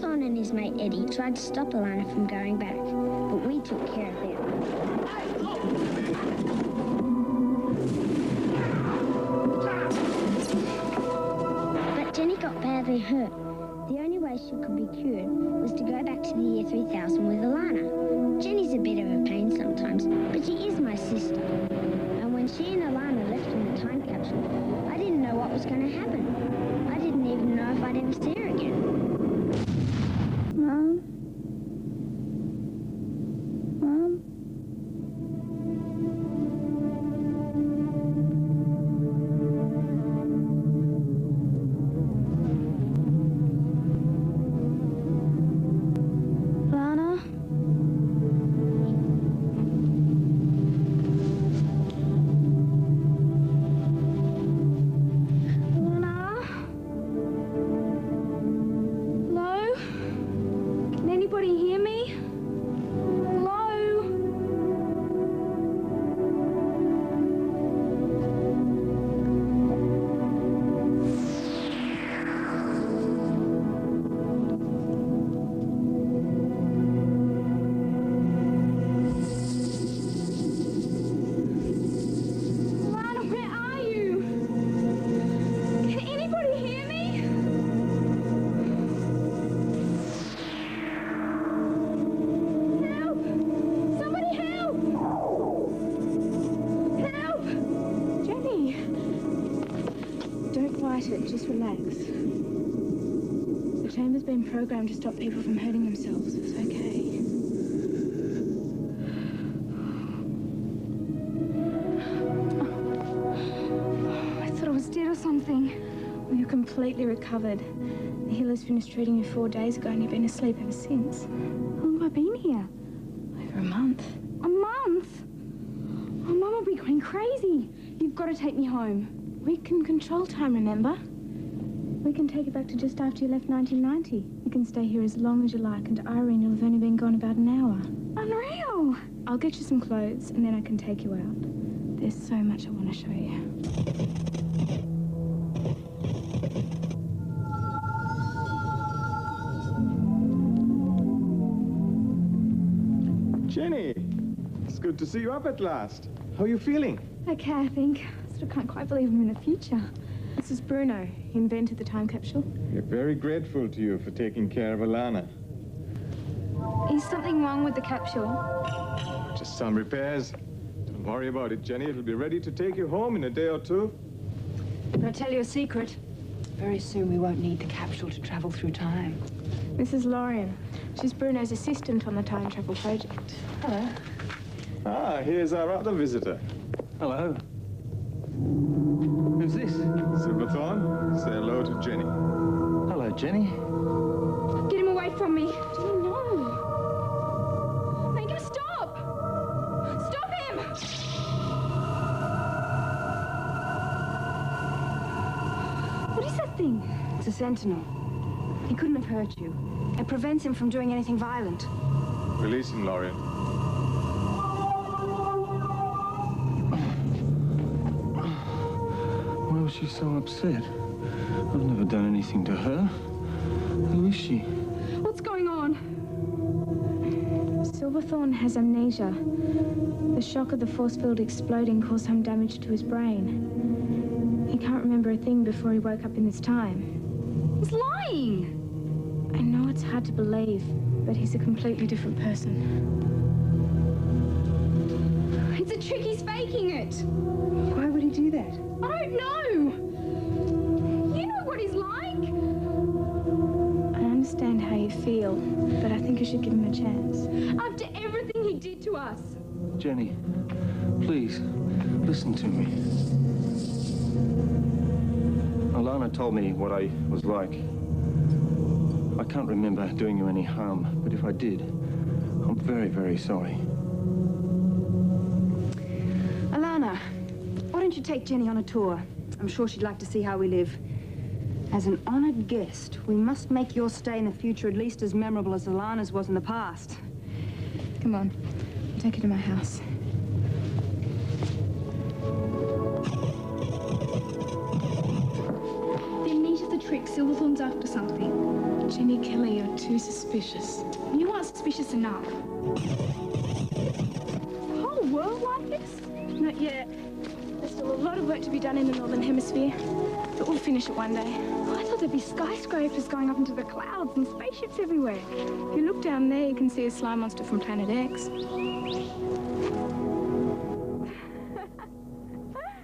Silverthorne and his mate Eddie tried to stop Alana from going back, but we took care of them. But Jenny got badly hurt. The only way she could be cured was to go back to the year 3000 with Alana. Jenny's a bit of a pain sometimes, but she is my sister. And when she and Alana left in the time capsule, I didn't know what was going to happen. I didn't even know if I'd ever see her again. Mom? Mom? Just relax. The chamber's been programmed to stop people from hurting themselves. It's okay. I thought I was dead or something. Well, you're completely recovered. The healer's finished treating you 4 days ago and you've been asleep ever since. How long have I been here? Over a month. A month? Oh, Mum will be going crazy. You've got to take me home. We can control time, remember? We can take it back to just after you left 1990. You can stay here as long as you like, and Irene, you'll have only been gone about an hour. Unreal! I'll get you some clothes, and then I can take you out. There's so much I want to show you. Jenny! It's good to see you up at last. How are you feeling? Okay, I think. I can't quite believe I'm in the future. This is Bruno. He invented the time capsule. We're very grateful to you for taking care of Alana. Is something wrong with the capsule? Just some repairs. Don't worry about it, Jenny. It'll be ready to take you home in a day or two. Can I tell you a secret? Very soon we won't need the capsule to travel through time. This is Lauren. She's Bruno's assistant on the time travel project. Hello. Ah, here's our other visitor. Hello. Who's this? Silverthorne, say hello to Jenny. Hello, Jenny. Get him away from me. Jenny, no. Make him stop. Stop him. What is that thing? It's a sentinel. He couldn't have hurt you. It prevents him from doing anything violent. Release him, Lauren. Why was she so upset? I've never done anything to her. Who is she? What's going on? Silverthorne has amnesia. The shock of the force field exploding caused some damage to his brain. He can't remember a thing before he woke up in this time. He's lying! I know it's hard to believe, but he's a completely different person. It's a trick, he's faking it! Why would he do that? I don't know! You know what he's like! I understand how you feel, but I think you should give him a chance. After everything he did to us! Jenny, please, listen to me. Alana told me what I was like. I can't remember doing you any harm, but if I did, I'm very, very sorry. Alana, why don't you take Jenny on a tour? I'm sure she'd like to see how we live. As an honored guest, we must make your stay in the future at least as memorable as Alana's was in the past. Come on, I'll take you to my house. The amnesia's a trick. Silverthorne's after something. Jenny Kelly, you're too suspicious. You aren't suspicious enough. The whole world like this? Not yet. There's still a lot of work to be done in the Northern Hemisphere, but we'll finish it one day. Oh, I thought there'd be skyscrapers going up into the clouds and spaceships everywhere. If you look down there, you can see a slime monster from Planet X.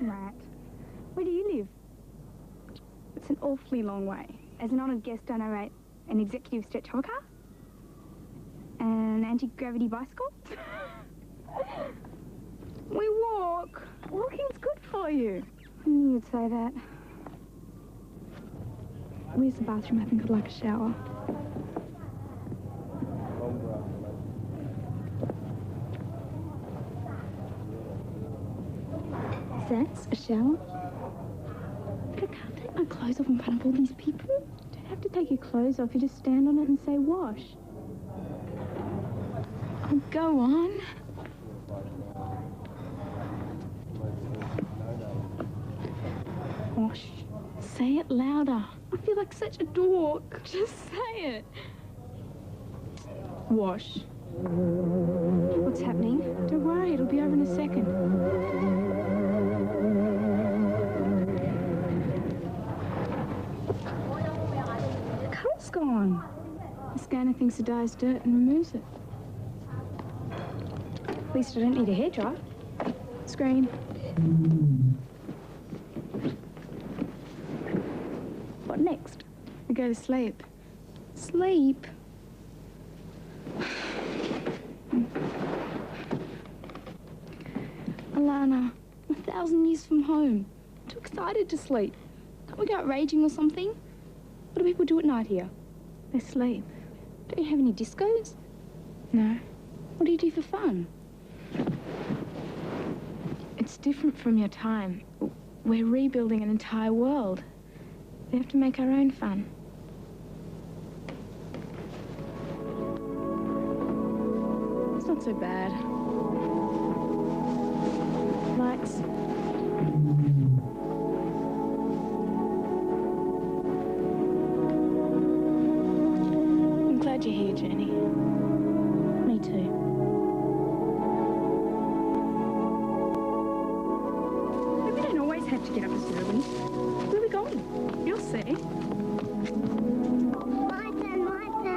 Right. Where do you live? It's an awfully long way. As an honoured guest, I narrate an executive stretch hover car, an anti-gravity bicycle. We walk. Walking's good for you. I knew you'd say that. Where's the bathroom? I think I'd like a shower. That's a shower? But I can't take my clothes off in front of all these people. You don't have to take your clothes off. You just stand on it and say wash. Oh, go on. Wash. Say it louder. I feel like such a dork. Just say it. Wash. What's happening? Don't worry, it'll be over in a second. The colour's gone. The scanner thinks the dye's dirt and removes it. At least I don't need a hairdryer. Screen. What next? We go to sleep. Sleep? Alana, 1,000 years from home. I'm too excited to sleep. Can't we go out raging or something? What do people do at night here? They sleep. Don't you have any discos? No. What do you do for fun? It's different from your time. We're rebuilding an entire world. We have to make our own fun. It's not so bad. Lights. I'm glad you're here, Jenny. Me too. But we don't always have to get up as early. Where are we going? You'll see.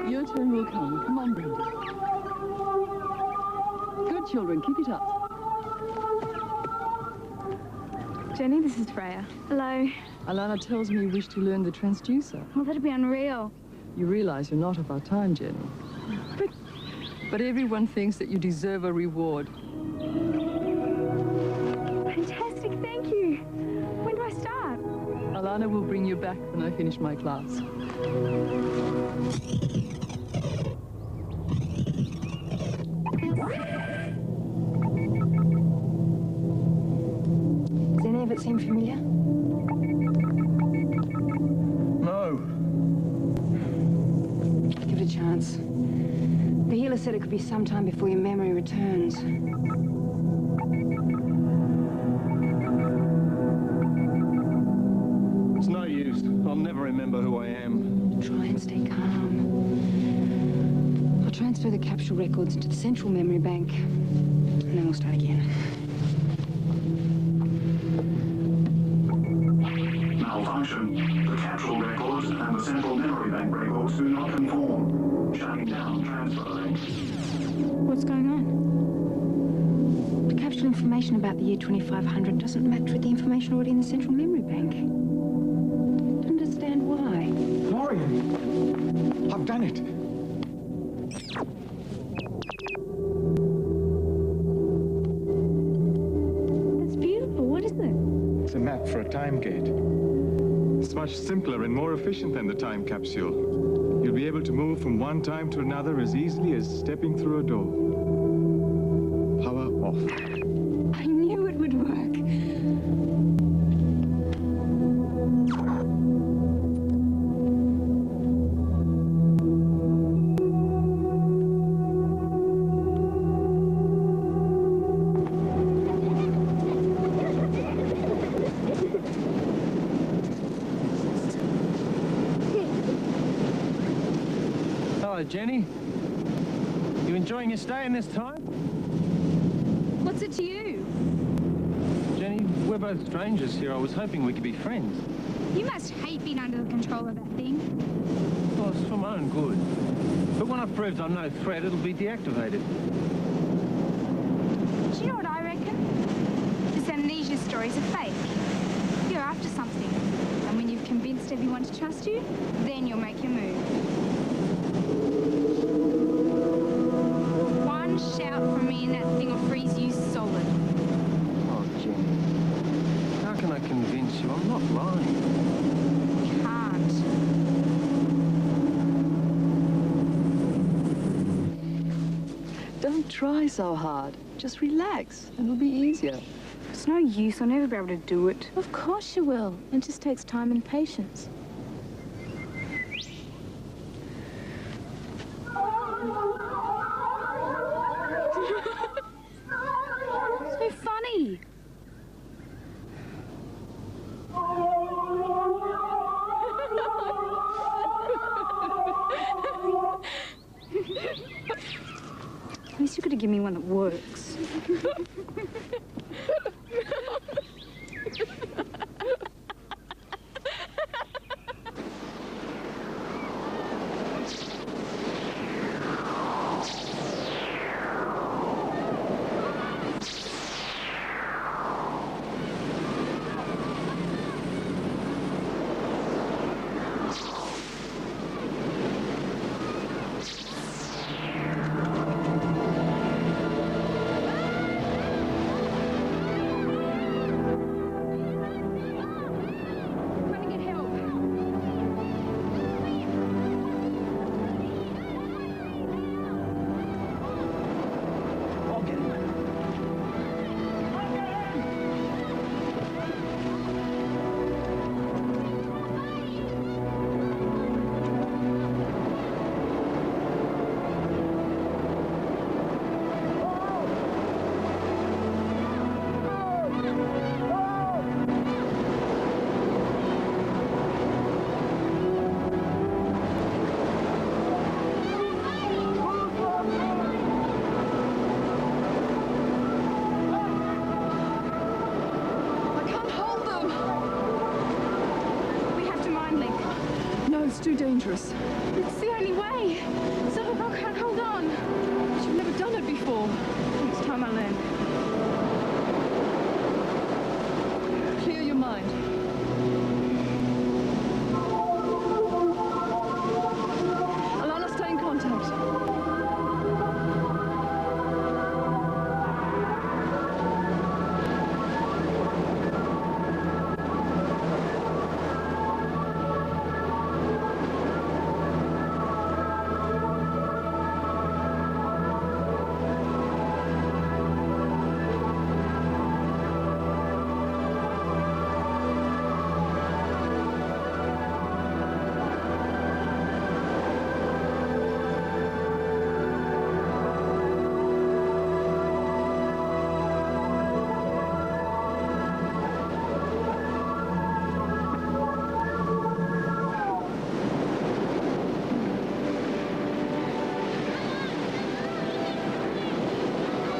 Your turn will come. Come on, Brenda. Good children, keep it up. Jenny, this is Freya. Hello. Alana tells me you wish to learn the transducer. Oh, that'd be unreal. You realize you're not of our time, Jenny. But everyone thinks that you deserve a reward. Fantastic, thank you. When do I start? Alana will bring you back when I finish my class. Does any of it seem familiar? No. Give it a chance. The healer said it could be some time before your memory returns. It's no use. I'll never remember who I am. Try and stay calm. I'll transfer the capsule records into the central memory bank, and then we'll start again. Malfunction. The capsule records and the central memory bank records do not conform. Shutting down transfer link. What's going on? The capsule information about the year 2500 doesn't match with the information already in the central memory bank. Don't understand why. Florian, I've done it. That's beautiful. What is it? It's a map for a time gate. It's much simpler and more efficient than the time capsule. You'll be able to move from one time to another as easily as stepping through a door. Power off. I knew it would work. Hello, Jenny. You enjoying your stay in this time? What's it to you? Jenny, we're both strangers here. I was hoping we could be friends. You must hate being under the control of that thing. Well, it's for my own good. But when I've proved I'm no threat, it'll be deactivated. Do you know what I reckon? This amnesia story's a fake. You're after something. And when you've convinced everyone to trust you, then you'll make your move. One shout from me and that thing will freeze you solid. Oh, Jenny. How can I convince you? I'm not lying. Can't. Don't try so hard. Just relax, and it'll be easier. It's no use. I'll never be able to do it. Of course you will. It just takes time and patience. So funny. At least you could have given me one that works. Too dangerous. It's the only way. Silver Girl can't hold on. You've never done it before. Next time I learn. Clear your mind. Alana, stay in contact.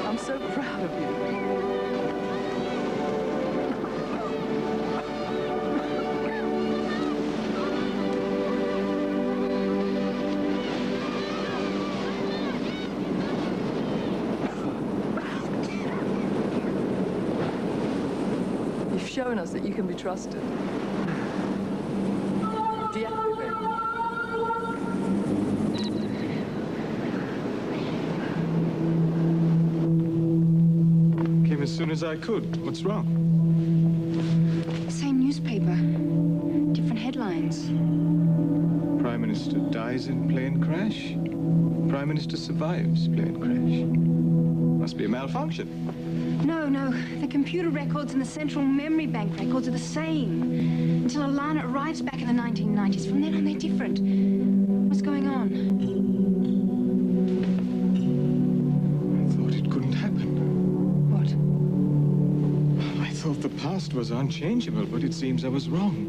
I'm so proud of you. You've shown us that you can be trusted. Deactivate. As soon as I could. What's wrong? Same newspaper. Different headlines. Prime Minister dies in plane crash. Prime Minister survives plane crash. Must be a malfunction. No. The computer records and the central memory bank records are the same. Until Alana arrives back in the 1990s. From then on, they're different. What's going on? I thought it couldn't happen. What? I thought the past was unchangeable, but it seems I was wrong.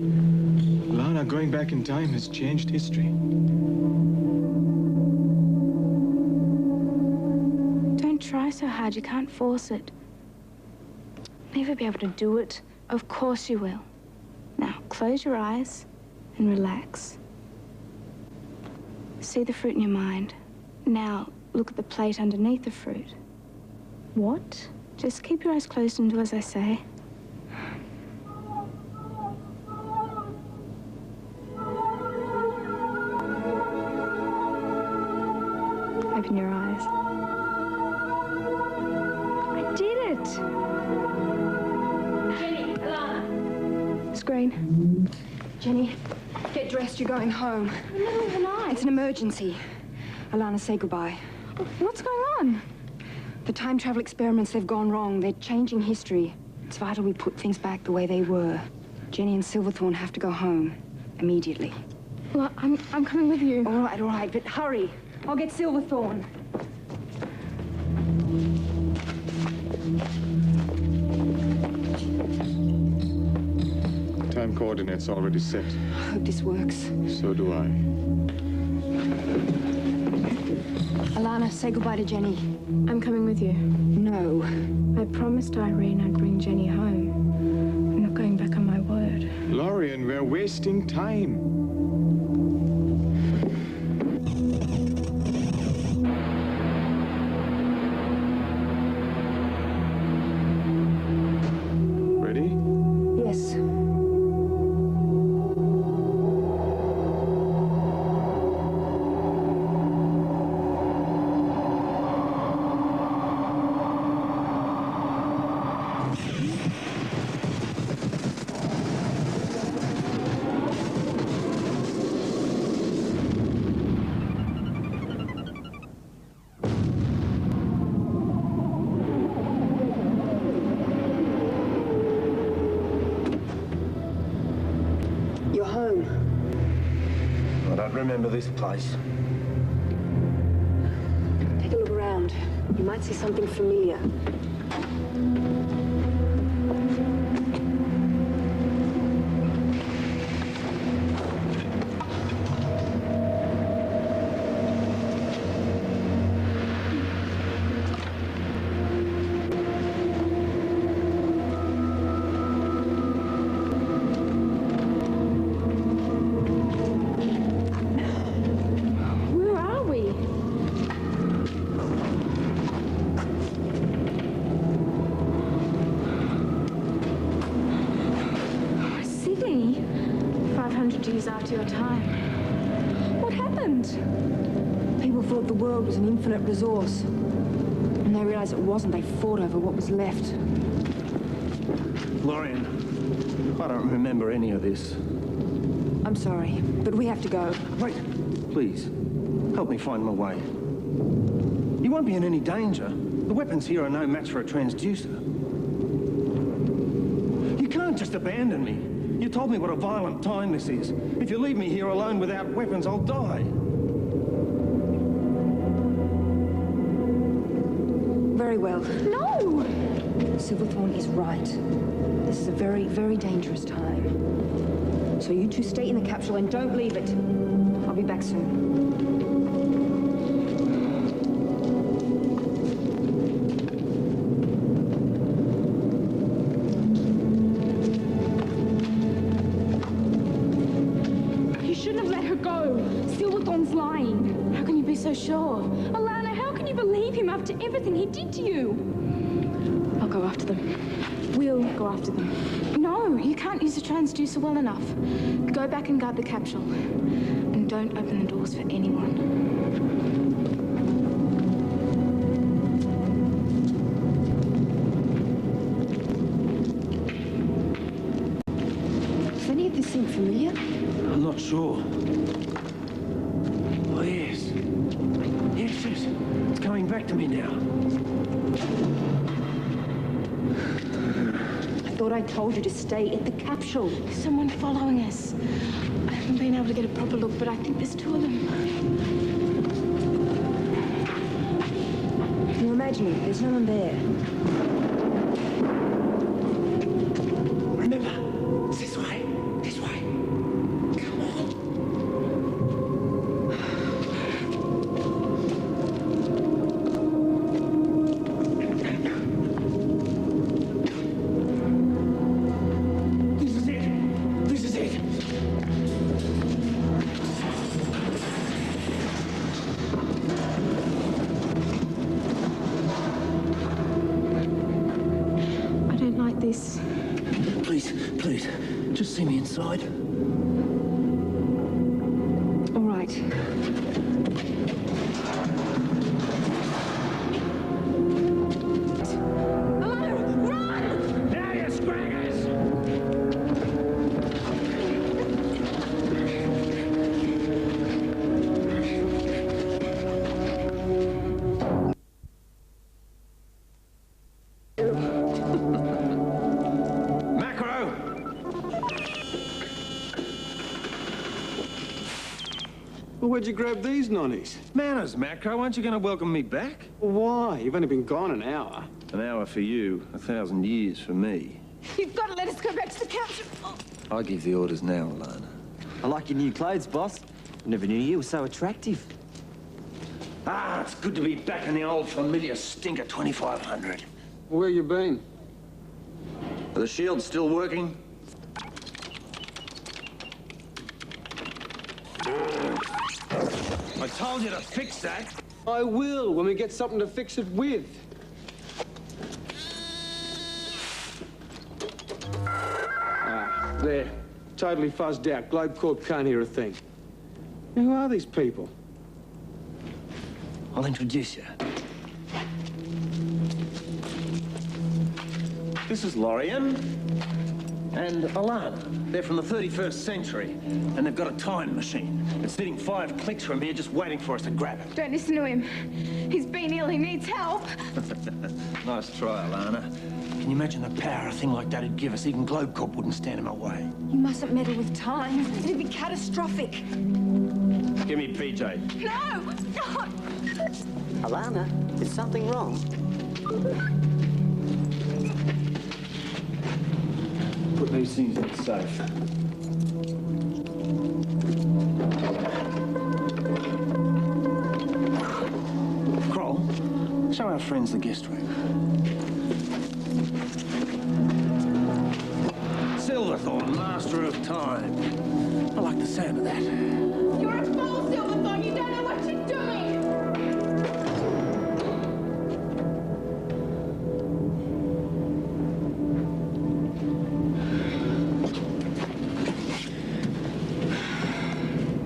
Lana going back in time has changed history. so hard you can't force it. Never be able to do it. Of course you will. Now, close your eyes and relax. See the fruit in your mind. Now, look at the plate underneath the fruit. What? Just keep your eyes closed and do as I say. Open your eyes. I did it! Jenny, Alana. Screen. Jenny, get dressed. You're going home. In the middle of the night. It's an emergency. Alana, say goodbye. What's going on? The time travel experiments, they've gone wrong. They're changing history. It's vital we put things back the way they were. Jenny and Silverthorne have to go home. Immediately. Well, I'm coming with you. All right, but hurry. I'll get Silverthorne. Time coordinates already set. I hope this works. So do I. Alana, say goodbye to Jenny. I'm coming with you. No. I promised Irene I'd bring Jenny home. I'm not going back on my word. Lorian, we're wasting time. Ready? Yes. You're home. I don't remember this place. Take a look around. You might see something familiar. Where are we? Sydney, 500 years after your time. What happened? People thought the world was an infinite resource. When they realized it wasn't, they fought over what was left. Lorian, I don't remember any of this. I'm sorry, but we have to go. Wait, please, help me find my way. You won't be in any danger. The weapons here are no match for a transducer. You can't just abandon me. You told me what a violent time this is. If you leave me here alone without weapons, I'll die. Very well. No! Silverthorne is right. This is a very, very dangerous time. So you two stay in the capsule and don't leave it. I'll be back soon. You shouldn't have let her go. Silverthorne's lying. How can you be so sure? Alana, how can you believe him after everything he did to you? I'll go after them. We'll go after them. No, you can't use the transducer well enough. Go back and guard the capsule. And don't open the doors for anyone. Does any of this seem familiar? I'm not sure. Oh, yes. Yes. It's coming back to me now. I thought I told you to stay at the capsule. There's someone following us. I haven't been able to get a proper look, but I think there's two of them. You're imagining there's no one there. Remember, it's this way. This way. Come on. inside. All right. Now you scraggers! Well, where'd you grab these nonnies? Manners, Macro. Aren't you going to welcome me back? Well, why? You've only been gone an hour. An hour for you, 1,000 years for me. You've got to let us go back to the capsule. Oh. I give the orders now, Alana. I like your new clothes, boss. Never knew you were so attractive. Ah, it's good to be back in the old familiar stinker 2500. Where you been? Are the shields still working? I told you to fix that. I will, when we get something to fix it with. Ah, there. Totally fuzzed out. Globe Corp can't hear a thing. Now, who are these people? I'll introduce you. This is Lorian and Alana. They're from the 31st century, and they've got a time machine. It's sitting 5 clicks from here, just waiting for us to grab it. Don't listen to him. He's been ill. He needs help. Nice try, Alana. Can you imagine the power a thing like that would give us? Even Globe Corp wouldn't stand in my way. You mustn't meddle with time. It'd be catastrophic. Give me PJ. No! Alana, is something wrong? Put these things in the safe. Kroll, show our friends the guest room. Silverthorn, master of time. I like the sound of that. You're a fool, Silverthorn. You don't know what you're doing.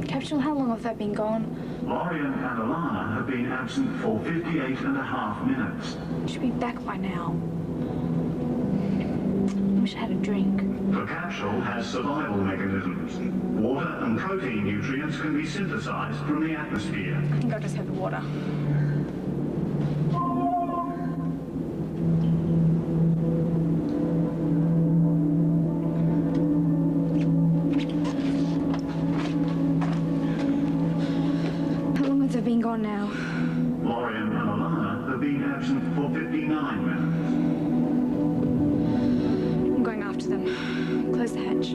Capsule, how long have they been gone? Lorian and Alana have been absent for 58.5 minutes. Should be back by now. Wish I had a drink. The capsule has survival mechanisms. Water and protein nutrients can be synthesized from the atmosphere. I think I'll just have the water. How long have they been gone now? Lorian and Alana have been absent for 59 minutes. I'm going after them. Close the hatch.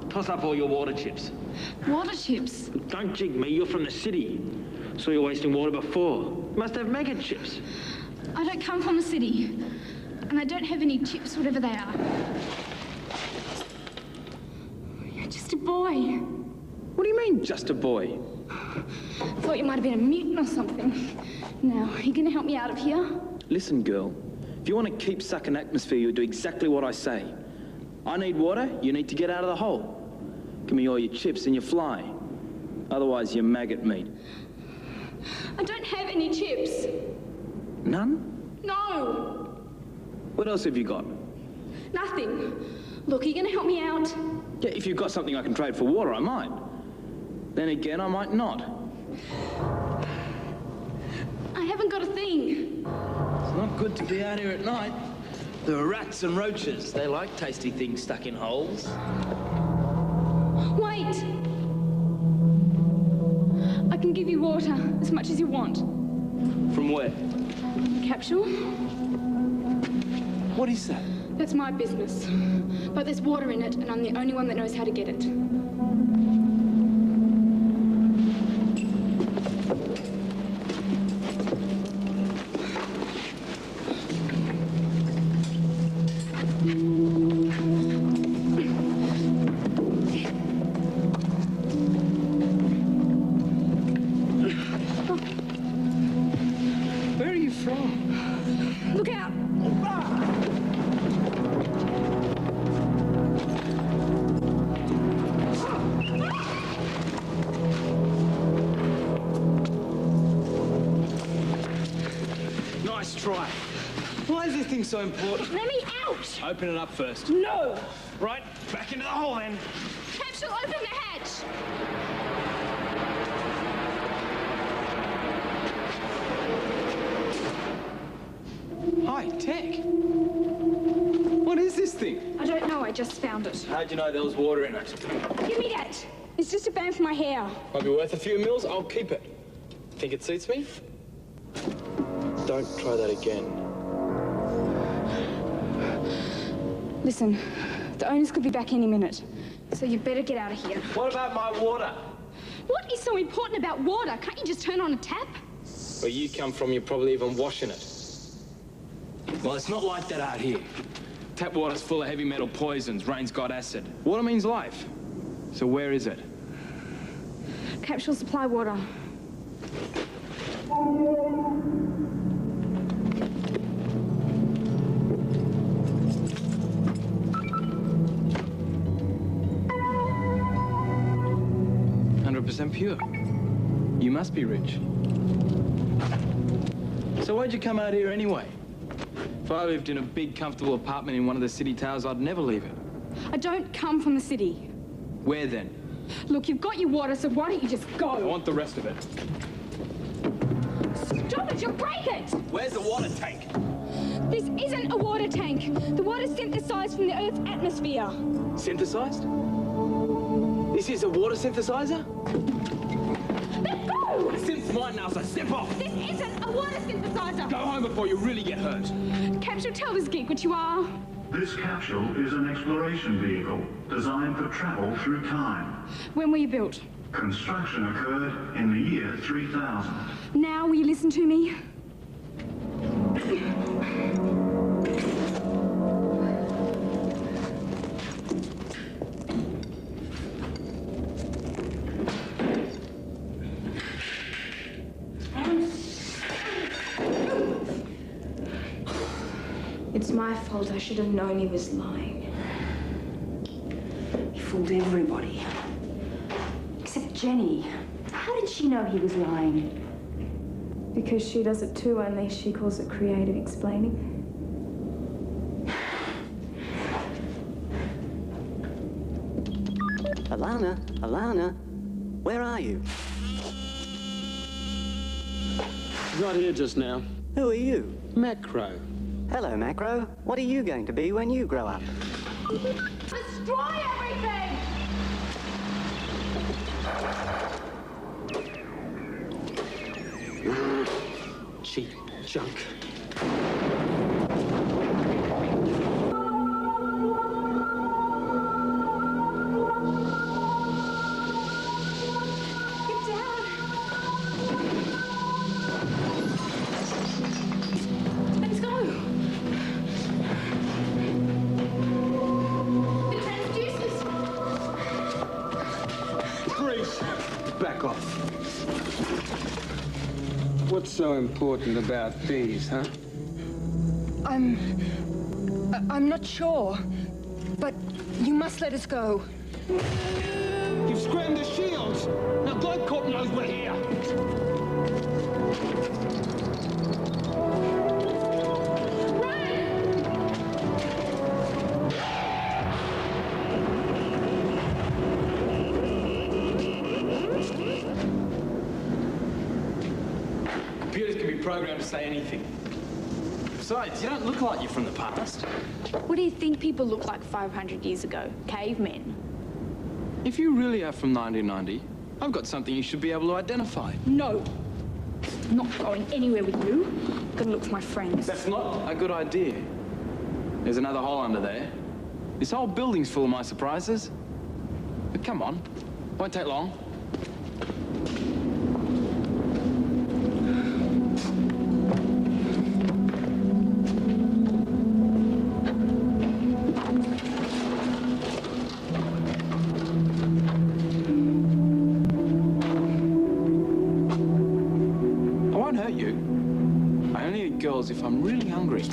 Toss up all your water chips. Water chips? Don't jig me, you're from the city. Saw you wasting water before. Must have mega chips. I don't come from the city. And I don't have any chips, whatever they are. You're just a boy. What do you mean, just a boy? Thought you might have been a mutant or something. Now, are you going to help me out of here? Listen, girl. If you want to keep sucking atmosphere, you'll do exactly what I say. I need water, you need to get out of the hole. Give me all your chips and you fly. Otherwise, you're maggot meat. I don't have any chips. None? No. What else have you got? Nothing. Look, are you going to help me out? Yeah, if you've got something I can trade for water, I might. Then again, I might not. I haven't got a thing. It's not good to be out here at night. There are rats and roaches. They like tasty things stuck in holes. Wait. I can give you water as much as you want. From where? Capsule? What is that? That's my business. But there's water in it, and I'm the only one that knows how to get it. Where are you from? Look out! Nice try. Why is this thing so important? Let me out! Open it up first. No! Right, back into the hole then. Capsule, open the hatch! High tech. What is this thing? I don't know, I just found it. How'd you know there was water in it? Give me that! It's just a band for my hair. Might be worth a few mils. I'll keep it. Think it suits me? Don't try that again. Listen, the owners could be back any minute, so you better get out of here. What about my water? What is so important about water? Can't you just turn on a tap? Where you come from, you're probably even washing it. Well, it's not like that out here. Tap water's full of heavy metal poisons. Rain's got acid. Water means life. So where is it? Capsule supply water. Pure. You must be rich. So why'd you come out here anyway? If I lived in a big, comfortable apartment in one of the city towers, I'd never leave it. I don't come from the city. Where then? Look, you've got your water, so why don't you just go? I want the rest of it. Stop it, you'll break it! Where's the water tank? This isn't a water tank. The water's synthesized from the Earth's atmosphere. Synthesized? This is a water synthesizer? Let go! The synth's mine now, so step off! This isn't a water synthesizer! Go home before you really get hurt. Capsule, tell this geek what you are. This capsule is an exploration vehicle designed for travel through time. When were you built? Construction occurred in the year 3000. Now, will you listen to me? It's my fault. I should have known he was lying. He fooled everybody. Except Jenny. How did she know he was lying? Because she does it too, only she calls it creative explaining. Alana, where are you? She's not here just now. Who are you? Macro. Hello, Macro. What are you going to be when you grow up? Destroy everything! Cheap junk. Back off. What's so important about these, huh? I'm not sure, but you must let us go. You've scrammed the shields. Now Glycorp knows we're here. Computers can be programmed to say anything. Besides, you don't look like you're from the past. What do you think people looked like 500 years ago? Cavemen? If you really are from 1990, I've got something you should be able to identify. No. I'm not going anywhere with you. I'm gonna look for my friends. That's not a good idea. There's another hole under there. This whole building's full of my surprises. But come on, won't take long. If I'm really hungry.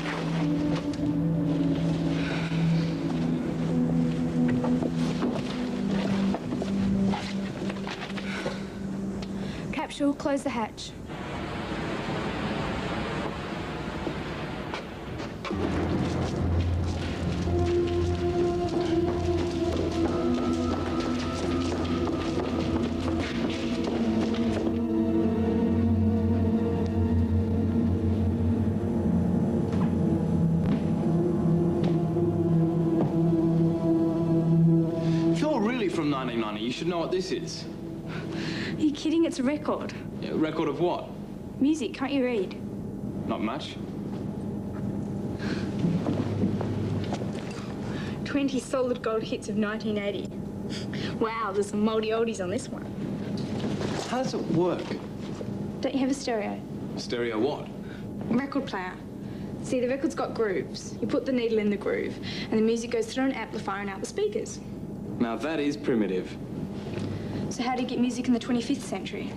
Capsule, close the hatch. From 1990, you should know what this is. Are you kidding? It's a record. Yeah, a record of what? Music, can't you read? Not much. 20 solid gold hits of 1980. Wow, there's some moldy oldies on this one. How does it work? Don't you have a stereo? Stereo what? Record player. See, the record's got grooves. You put the needle in the groove, and the music goes through an amplifier and out the speakers. Now that is primitive. So how do you get music in the 25th century?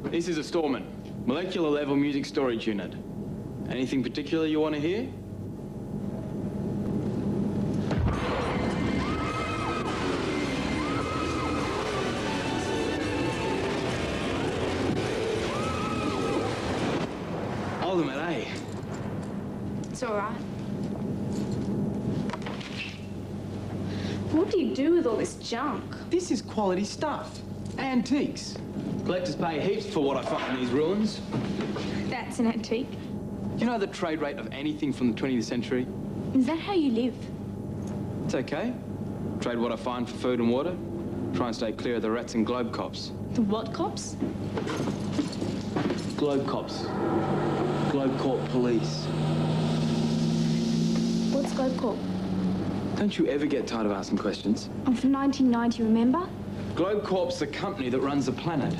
This is a Storman, molecular level music storage unit. Anything particular you want to hear? Ultimate, eh? It's all right. What do you do with all this junk? This is quality stuff. Antiques. Collectors pay heaps for what I find in these ruins. That's an antique. Do you know the trade rate of anything from the 20th century? Is that how you live? It's okay. Trade what I find for food and water. Try and stay clear of the rats and globe cops. The what cops? Globe cops. Globe Corp police. What's Globe Corp? Don't you ever get tired of asking questions? I'm from 1990, remember? Globe Corp's the company that runs the planet.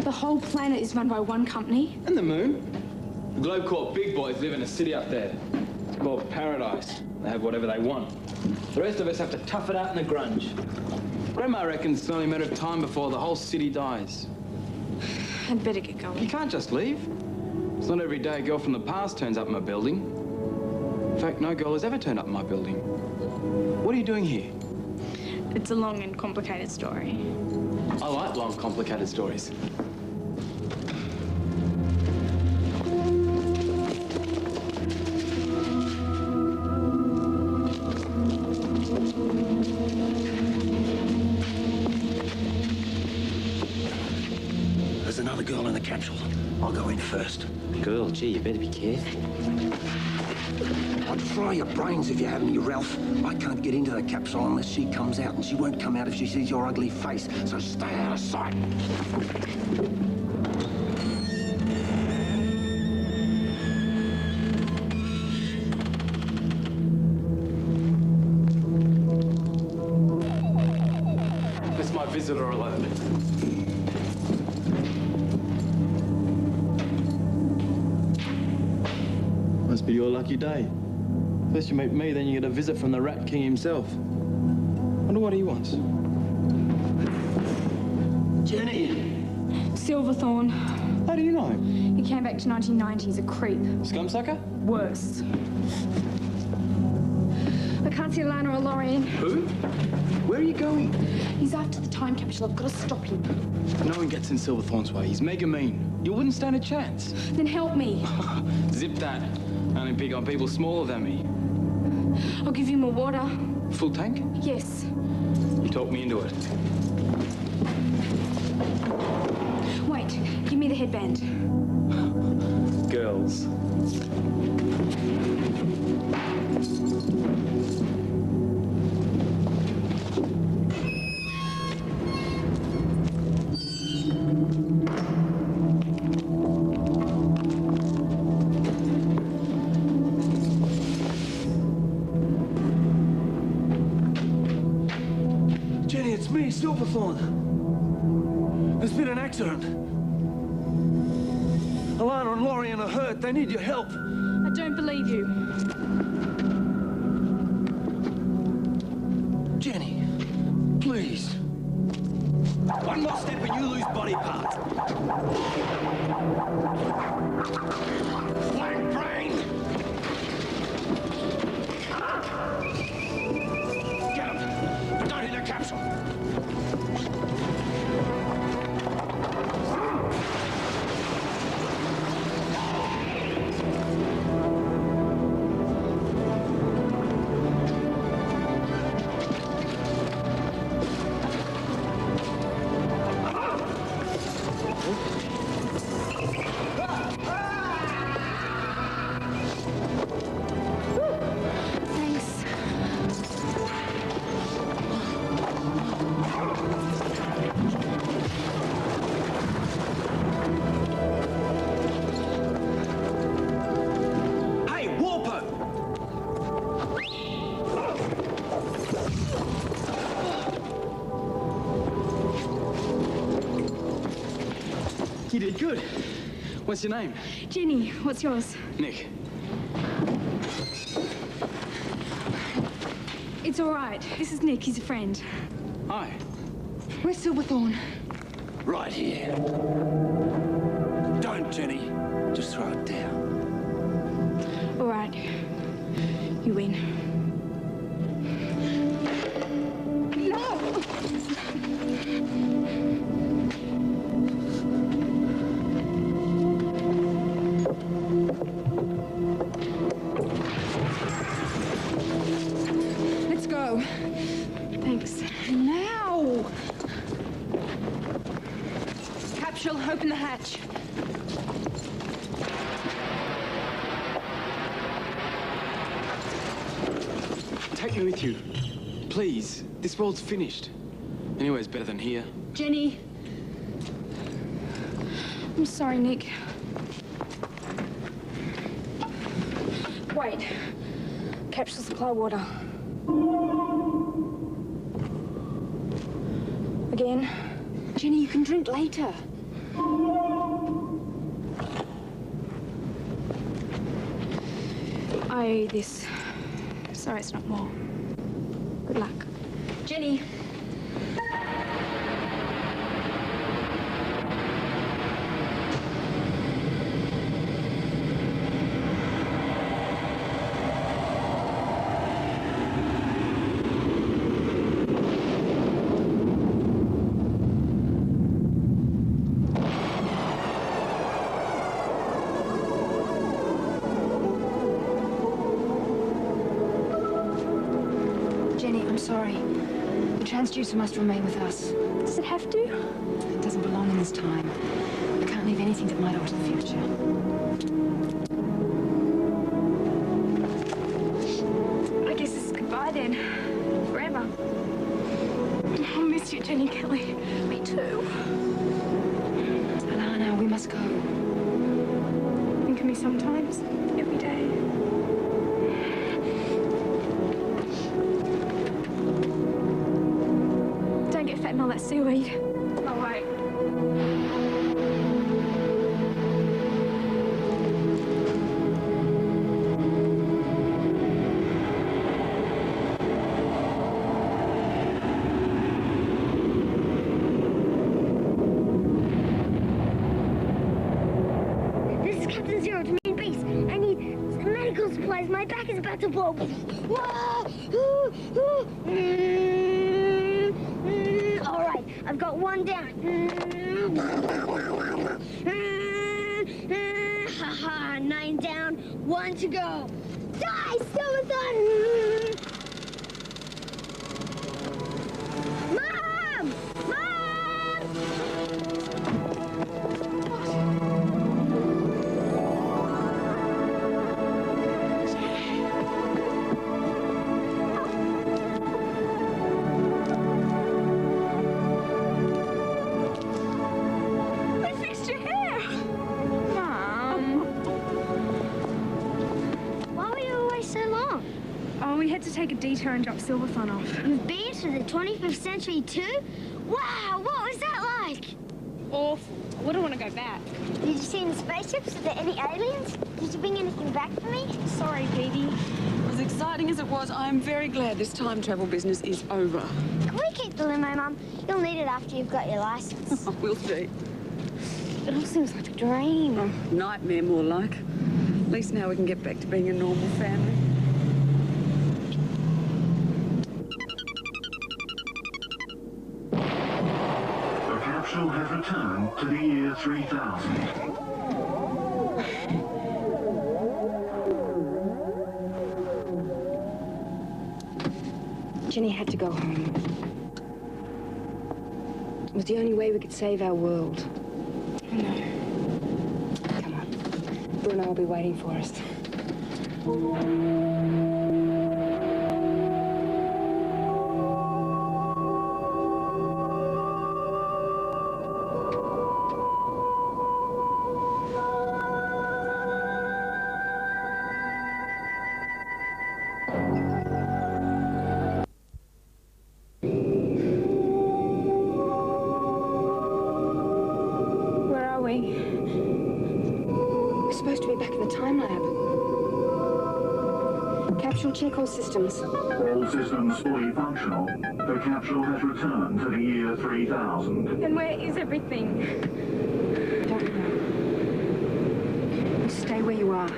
The whole planet is run by one company. And the moon. The Globe Corp big boys live in a city up there. It's called Paradise. They have whatever they want. The rest of us have to tough it out in the grunge. Grandma reckons it's only a matter of time before the whole city dies. I'd better get going. You can't just leave. It's not every day a girl from the past turns up in my building. In fact, no girl has ever turned up in my building. What are you doing here? It's a long and complicated story. I like long, complicated stories. There's another girl in the capsule. I'll go in first. Girl, gee, you better be careful. I'd fry your brains if you had me, Ralph. I can't get into the capsule unless she comes out, and she won't come out if she sees your ugly face, so stay out of sight. That's my visitor alert. Must be your lucky day. First you meet me, then you get a visit from the Rat King himself. Wonder what he wants. Jenny! Silverthorn. How do you know? He came back to 1990. He's a creep. Scumsucker? Worse. can't see Alana or Lorraine. Who? Where are you going? He's after the time capsule. I've got to stop him. No one gets in Silverthorn's way. He's mega mean. You wouldn't stand a chance. Then help me. Zip that. Only big on people smaller than me. I'll give you more water. Full tank? Yes. You talked me into it. Wait, give me the headband. Girls. Jenny, it's me, Silverthorn. There's been an accident. Alana and Lorraine are hurt. They need your help. I don't believe you. Jenny, please. One more step and you lose body parts. Blank brain! Get him! But don't hit the capsule! Thanks. Hey, Warpo! You did good. What's your name? Jenny, what's yours? Nick. It's all right. This is Nick. He's a friend. Hi. Where's Silverthorn? Right here. Don't, Jenny. Just throw it down. All right. You win. No! Let's go. Thanks. Now! Capsule, open the hatch. Take me with you. Please. This world's finished. Anywhere's better than here. Jenny. I'm sorry, Nick. Wait. Capsule supply water. Again. Jenny, you can drink later. I owe you this. Sorry it's not more. Good luck. Jenny. Jenny, I'm sorry. The transducer must remain with us. Does it have to? It doesn't belong in this time. We can't leave anything that might alter the future. I guess this is goodbye then. Forever. I'll miss you, Jenny Kelly. Me too. Alana, we must go. Think of me sometimes. Every day. Don't get fat in all that seaweed. Oh, wait. This is Captain Zero to main base. I need medical supplies. My back is about to blow. Whoa! All right, I've got one down. Haha, 9 down, 1 to go. Die, Silverthorn! Mom! Mom! I fixed your hair. Mom. Why were you away so long? Oh, we had to take a detour and drop Silverthorn off. You've been to the 25th century too? Wow, what was that like? Awful. I wouldn't want to go back. Did you see any spaceships? Are there any aliens? Did you bring anything back for me? Sorry, Petey. As exciting as it was, I am very glad this time travel business is over. Can we keep the limo, Mum? You'll need it after you've got your license. We'll see. It all seems like a dream. Oh, nightmare more like. At least now we can get back to being a normal family. The capsule has returned to the year 3000. Jenny had to go home. It was the only way we could save our world. I know. Come on. Bruno will be waiting for us. Where are we? We're supposed to be back in the time lab. Capsule, check all systems. All systems fully functional. The capsule has returned to the year 3000. And where is everything? Don't know. Stay where you are.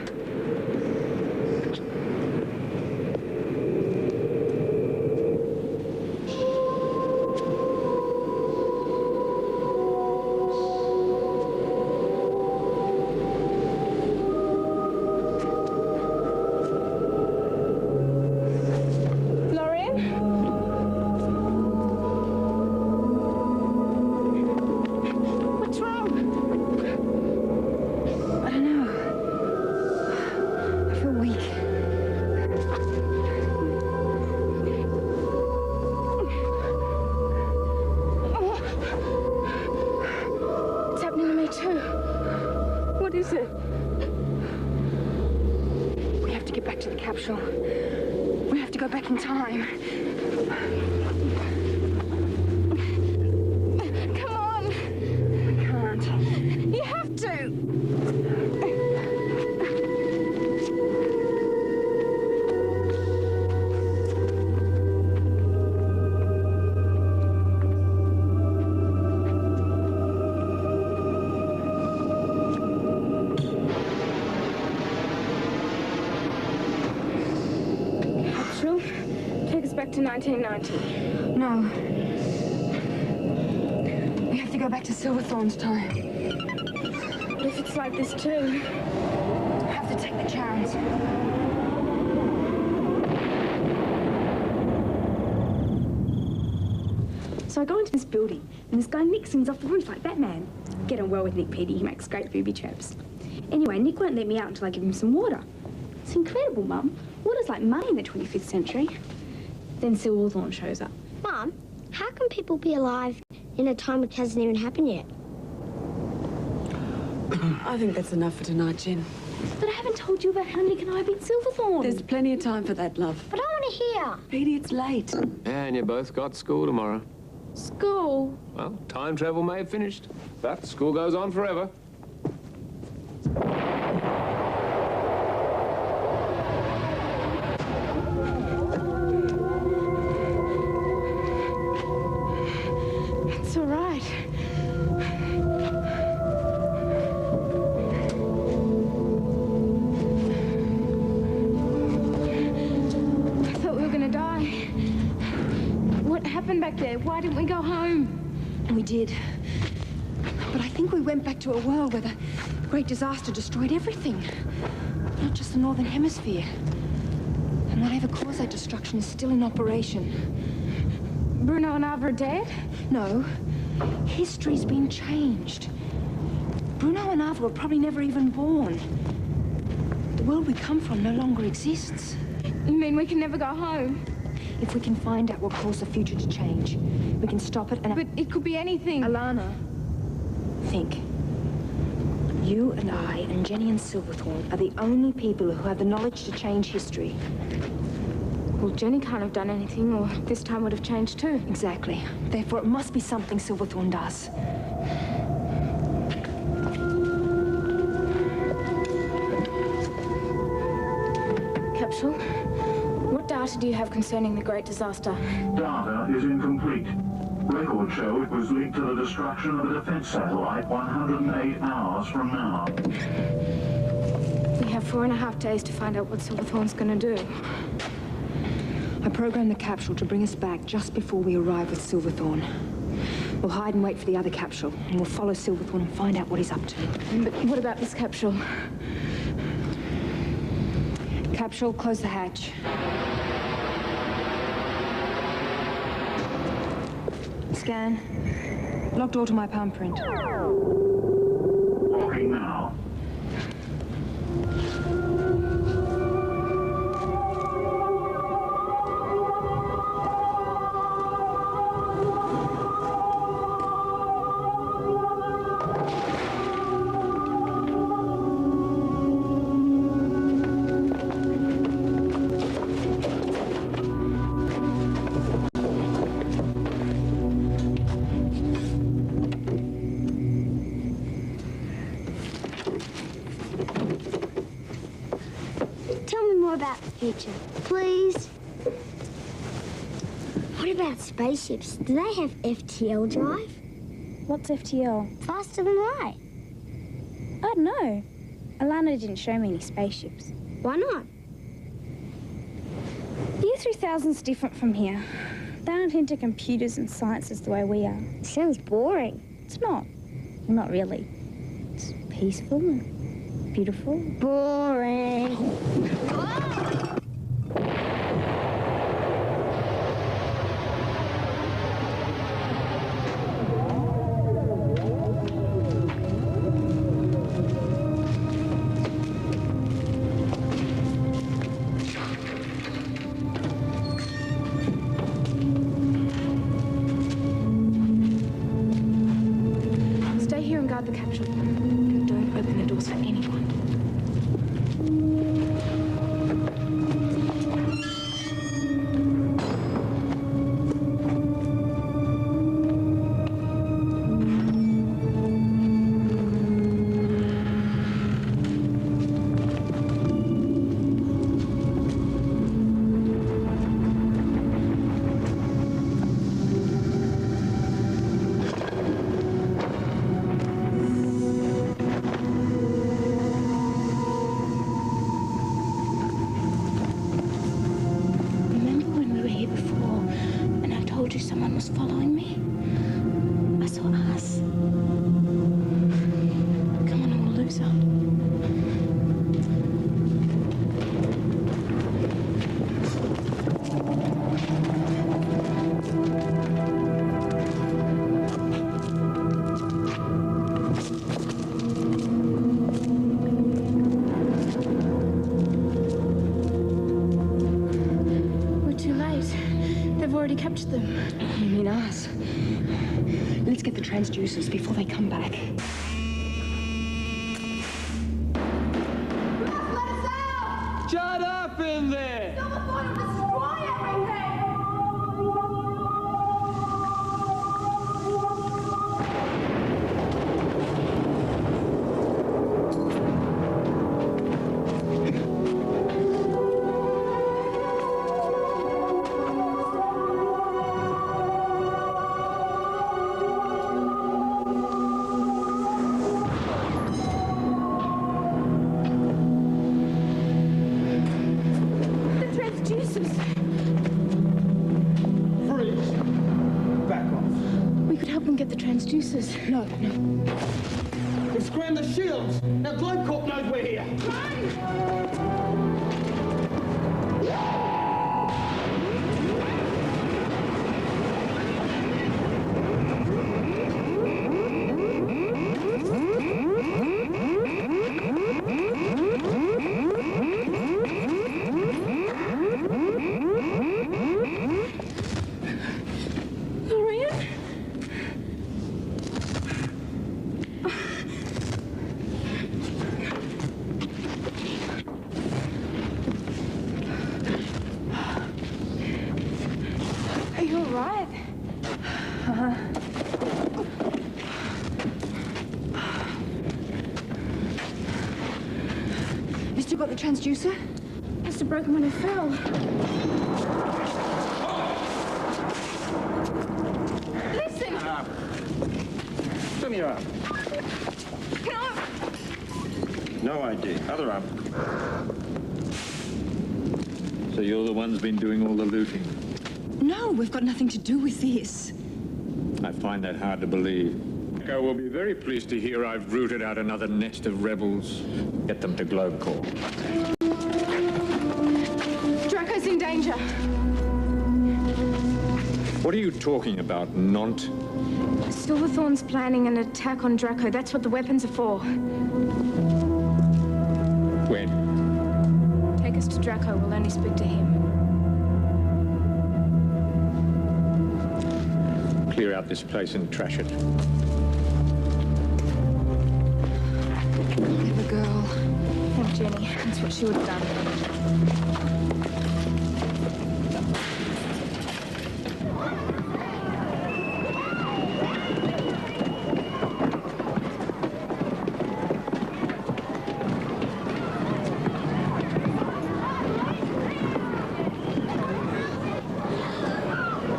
Lauren? What's wrong? I don't know. I feel weak. It's happening to me too. What is it? We have to get back to the capsule. We have to go back in time. Come on. We can't. You have to. Capsule, take us back to 1990. No. We have to go back to Silverthorn's time. What if it's like this too? I have to take the chance. So I go into this building, and this guy Nick sings off the roof like Batman. Get on well with Nick, Petey. He makes great booby traps. Anyway, Nick won't let me out until I give him some water. It's incredible, Mum. Water's like money in the 25th century. Then Silverthorn shows up. Mum, how can people be alive in a time which hasn't even happened yet? I think that's enough for tonight, Jen. But I haven't told you about how Nick and I beat Silverthorn. There's plenty of time for that, love. But I want to hear. Petey, it's late. And you both got school tomorrow. School. Well, time travel may have finished, but school goes on forever. It's all right. I thought we were going to die. back there. Why didn't we go home? We did. But I think we went back to a world where the great disaster destroyed everything. Not just the Northern Hemisphere. And whatever caused that destruction is still in operation. Bruno and Ava are dead? No. History's been changed. Bruno and Ava were probably never even born. The world we come from no longer exists. You mean we can never go home? If we can find out what caused the future to change, we can stop it and... But it could be anything. Alana, think. You and I and Jenny and Silverthorne are the only people who have the knowledge to change history. Well, Jenny can't have done anything, or this time would have changed too. Exactly. Therefore, it must be something Silverthorne does. Capsule, what data do you have concerning the Great Disaster? Data is incomplete. Records show it was linked to the destruction of a defense satellite 108 hours from now. We have 4.5 days to find out what Silverthorne's gonna do. I programmed the capsule to bring us back just before we arrive with Silverthorne. We'll hide and wait for the other capsule, and we'll follow Silverthorne and find out what he's up to. But what about this capsule? Capsule, close the hatch. Scan. Lock door to my palm print. Locking now. About the future, please. What about spaceships? Do they have FTL drive? What's FTL? Faster than light. I don't know. Alana didn't show me any spaceships. Why not? Year 3000's different from here. They aren't into computers and sciences the way we are. It sounds boring. It's not. Well, not really. It's peaceful and beautiful. Boring. Stay here and guard the capsule. And don't open the doors for anyone. Someone was following me. I saw us. Come on, or we'll lose her. We're too late. They've already captured them. You mean us? Let's get the transducers before they come back. Shut up in there! The transducers. No. We've scrammed the shields. Now Globe Corp knows we're here. Transducer? Must have broken when it fell. Listen! Show me your arm. No idea. Other arm. So you're the one's been doing all the looting? No, we've got nothing to do with this. I find that hard to believe. I will be very pleased to hear I've rooted out another nest of rebels. Get them to Globe Corp. Draco's in danger. What are you talking about, Nont? Silverthorn's planning an attack on Draco. That's what the weapons are for. When? Take us to Draco. We'll only speak to him. Clear out this place and trash it. Clever girl. Poor Jenny. That's what she would have done.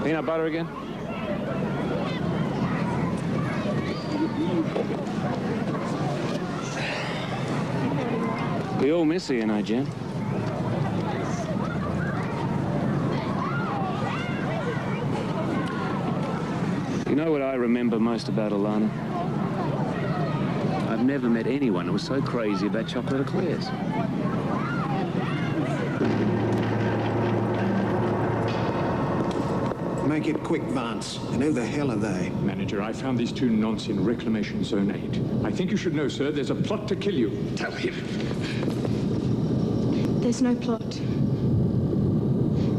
Peanut butter again? We all miss you, Jen. You know what I remember most about Alana? I've never met anyone who was so crazy about chocolate eclairs. Make it quick, Vance. And who the hell are they? Manager, I found these two nonce in Reclamation Zone 8. I think you should know, sir, there's a plot to kill you. Tell him. There's no plot.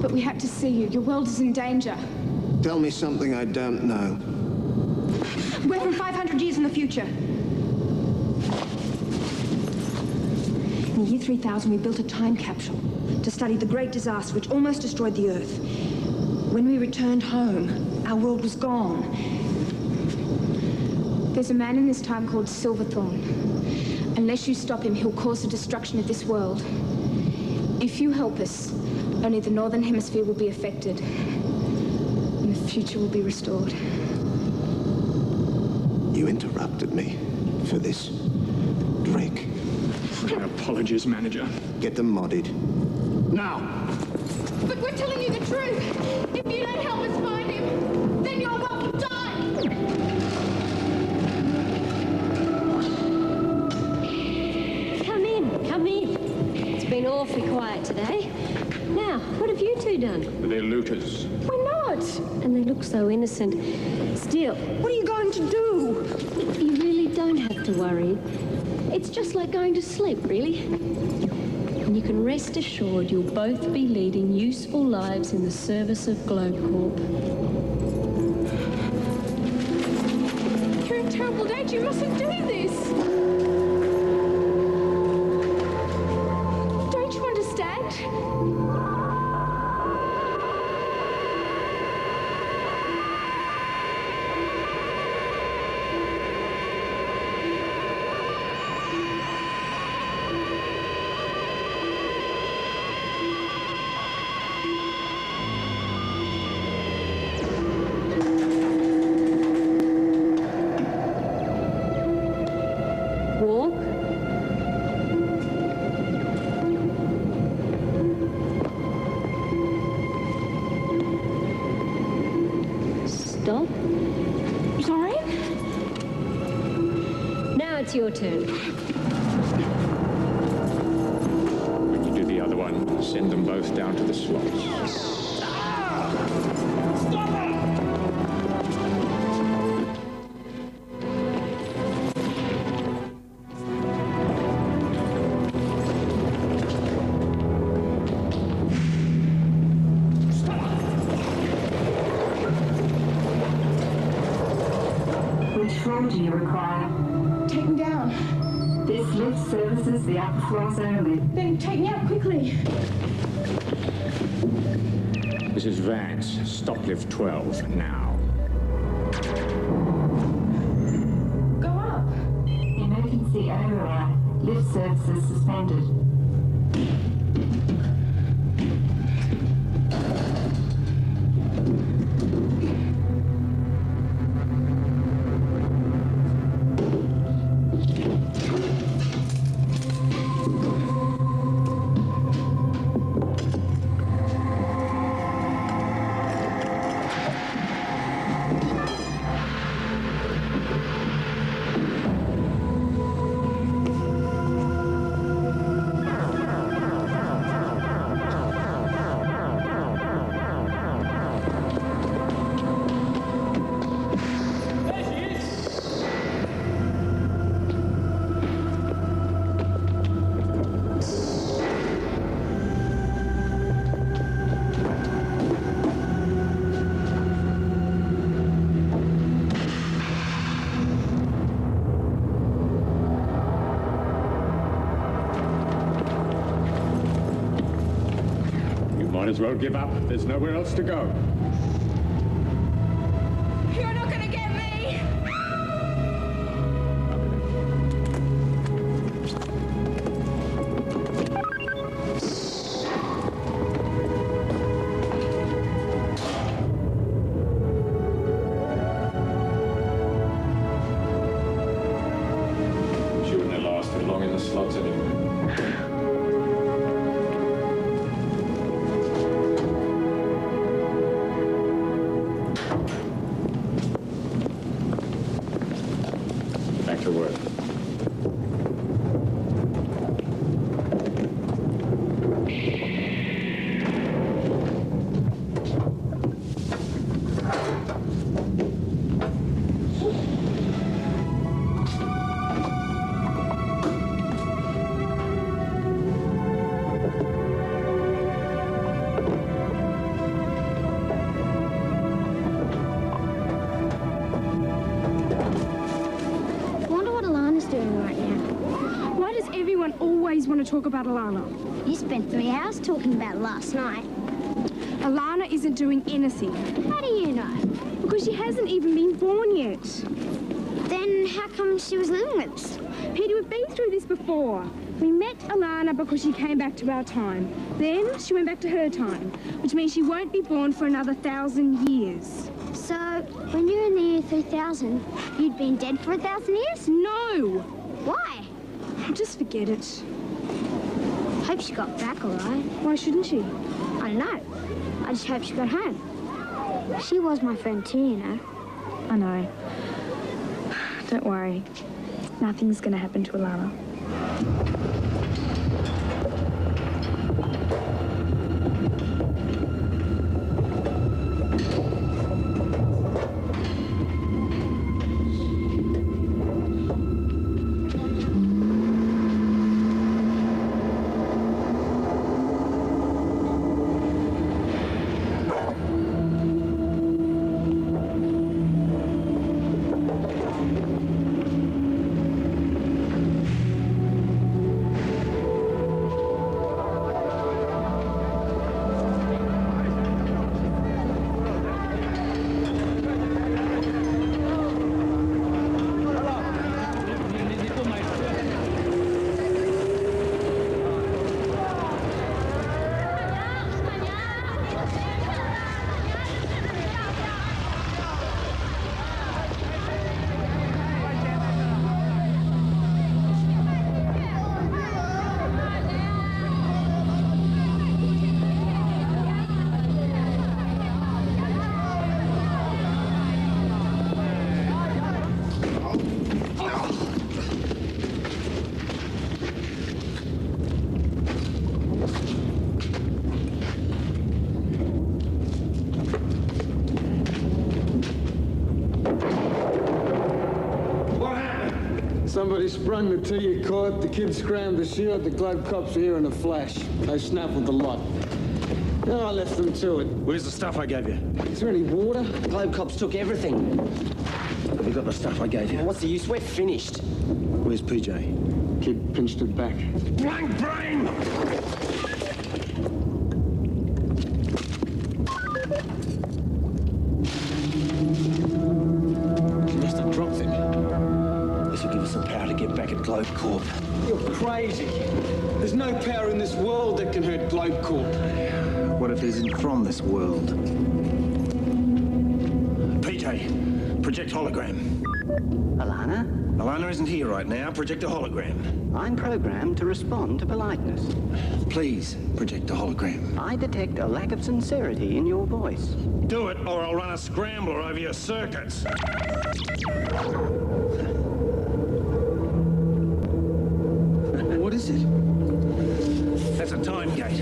But we had to see you. Your world is in danger. Tell me something I don't know. We're from 500 years in the future. In the year 3000, we built a time capsule to study the great disaster which almost destroyed the Earth. When we returned home, our world was gone. There's a man in this time called Silverthorn. Unless you stop him, he'll cause the destruction of this world. If you help us, only the Northern Hemisphere will be affected. And the future will be restored. You interrupted me for this, Drake. Apologies, Manager. Get them modded. Now! But we're telling you the truth. If you don't help us find him, then your world will die. Come in. It's been awfully quiet today. Now, what have you two done? They're looters. We're not. And they look so innocent. Still, what are you going to do? You really don't have to worry. It's just like going to sleep, really. And you can rest assured you'll both be leading useful lives in the service of Globe Corp. You're in terrible danger. You mustn't do this. Don't you understand? it's your turn. When you do the other one, send them both down to the slots. Which floor do you require? Take me down. This lift services the upper floors only. Then take me up quickly. Mrs. Vance, stop lift 12 now. Go up. Emergency override. Lift services suspended. Might as well give up. There's nowhere else to go. You're not gonna get me! She wouldn't have lasted long in the slots anyway. Back to work. Always want to talk about Alana. You spent 3 hours talking about it last night. Alana isn't doing anything. How do you know? Because she hasn't even been born yet. Then how come she was living with us? Petey, we've been through this before. We met Alana because she came back to our time. Then she went back to her time, which means she won't be born for another 1,000 years. So, when you're in the year 3000, you'd been dead for 1,000 years? No! Why? Just forget it. Hope she got back all right. Why shouldn't she? I don't know. I just hope she got home. She was my friend too, you know. I know. Don't worry. Nothing's going to happen to Alana. Somebody sprung the tea you caught, the kids scrammed the shield, the globe cops are here in a flash. They snaffled the lot. Then I left them to it. Where's the stuff I gave you? Is there any water? The globe cops took everything. Have you got the stuff I gave you? What's the use? We're finished. Where's PJ? Kid pinched it back. Blank brain! She must have dropped it. This will give us some power to get back at Globe Corp. You're crazy. There's no power in this world that can hurt Globe Corp. What if it isn't from this world? PJ, project hologram. Alana? Alana isn't here right now. Project a hologram. I'm programmed to respond to politeness. Please, project a hologram. I detect a lack of sincerity in your voice. Do it, or I'll run a scrambler over your circuits. What is it? That's a time gate.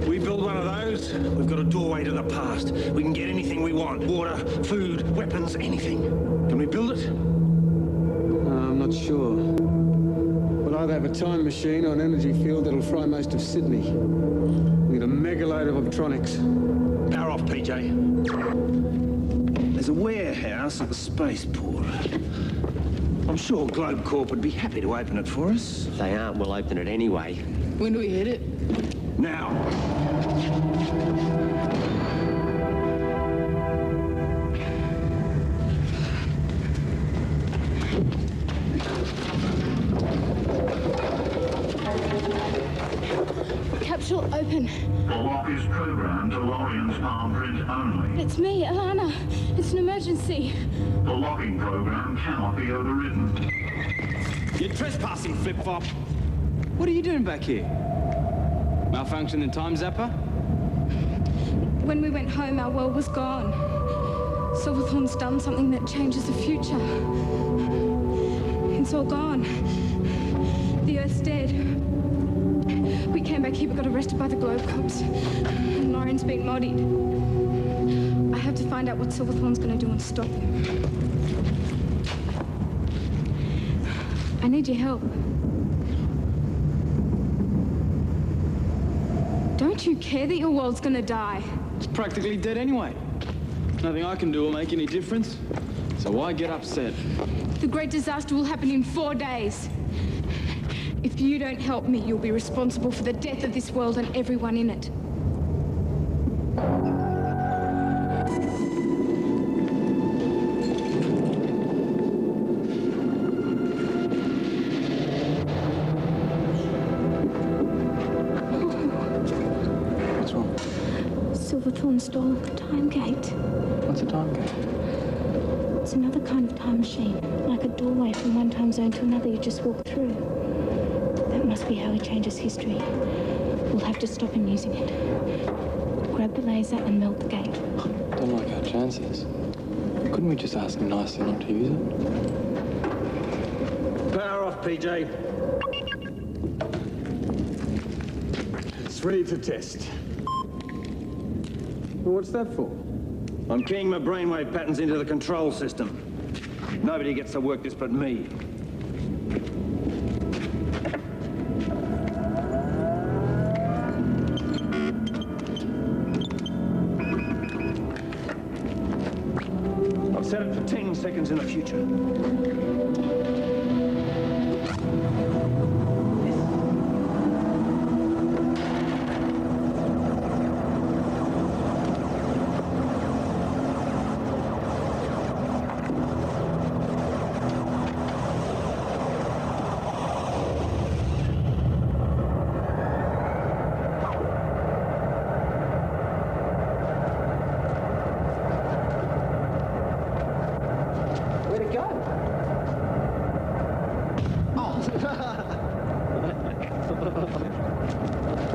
We build one of those, we've got a doorway to the past. We can get anything we want. Water, food, weapons, anything. Can we build it? I'm not sure. We'll either have a time machine or an energy field that'll fry most of Sydney. We need a megaload of electronics. Power off, PJ. There's a warehouse at the spaceport. I'm sure Globe Corp would be happy to open it for us. If they aren't, we'll open it anyway. When do we hit it? Now. Capsule open. The lock is programmed to Lorian's palm print only. It's me, Alana. It's an emergency. The locking program cannot be overridden. You're trespassing, flip-flop. What are you doing back here? Malfunction in time zapper? When we went home, our world was gone. Silverthorn's done something that changes the future. It's all gone. The Earth's dead. We came back here, we got arrested by the Globe Cops. And Lauren's been modied. I have to find out what Silverthorn's gonna do and stop them. I need your help. Don't you care that your world's gonna die? It's practically dead anyway. Nothing I can do will make any difference. So why get upset? The great disaster will happen in 4 days. If you don't help me, you'll be responsible for the death of this world and everyone in it. What's wrong? Silverthorn stole the time gate. What's a time gate? It's another kind of time machine, like a doorway from one time zone to another you just walk through. That must be how he changes history. We'll have to stop him using it. Grab the laser and melt the gate. Don't like our chances. Couldn't we just ask him nicely not to use it? Power off, PJ. It's ready to test. Well, what's that for? I'm keying my brainwave patterns into the control system. Nobody gets to work this but me. I've set it for 10 seconds in the future.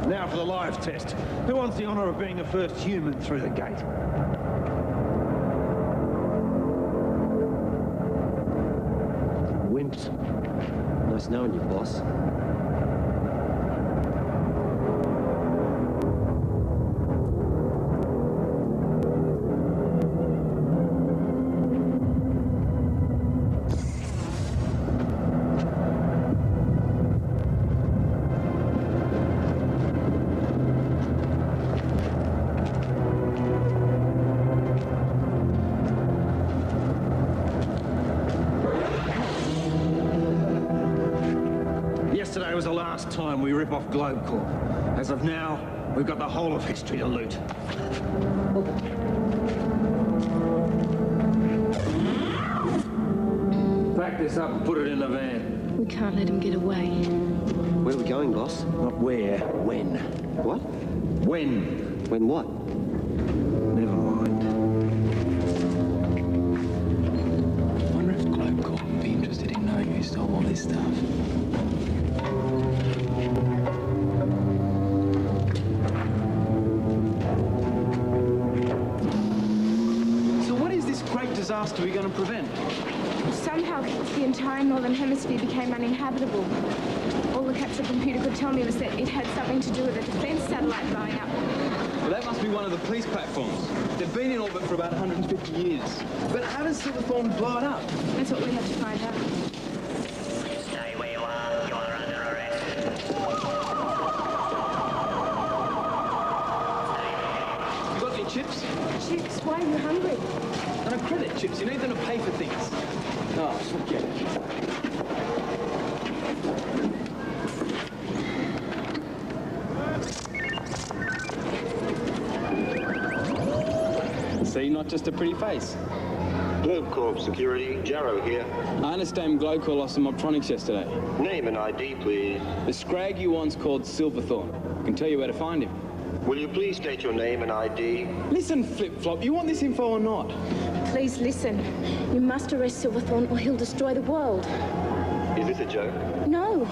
Now for the live test. Who wants the honor of being the first human through the gate? Wimps. Nice knowing you, boss. Yesterday was the last time we rip off Globe Corp. As of now, we've got the whole of history to loot. Pack this up and put it in the van. We can't let him get away. Where are we going, boss? Not where, when. What? When. When what? Never mind. I wonder if Globe Corp would be interested in knowing who stole all this stuff. So what is this great disaster we're going to prevent? Somehow the entire northern hemisphere became uninhabitable. All the capture computer could tell me was that it had something to do with a defense satellite blowing up. Well, that must be one of the police platforms. They've been in orbit for about 150 years. But how does Silverthorne blow it up? That's what we have to find out. Stay where you are. You are under arrest. You got any chips? Chips? Why are you hungry? No, credit chips. You need them to pay for things. Oh, forget it. See, not just a pretty face. Globe Corp Security, Jarrow here. I understand Globe Corp lost some optronics yesterday. Name and ID, please. The scrag you once called Silverthorne. I can tell you where to find him. Will you please state your name and ID? Listen, Flip-Flop, you want this info or not? Please listen. You must arrest Silverthorne or he'll destroy the world. Is this a joke? No.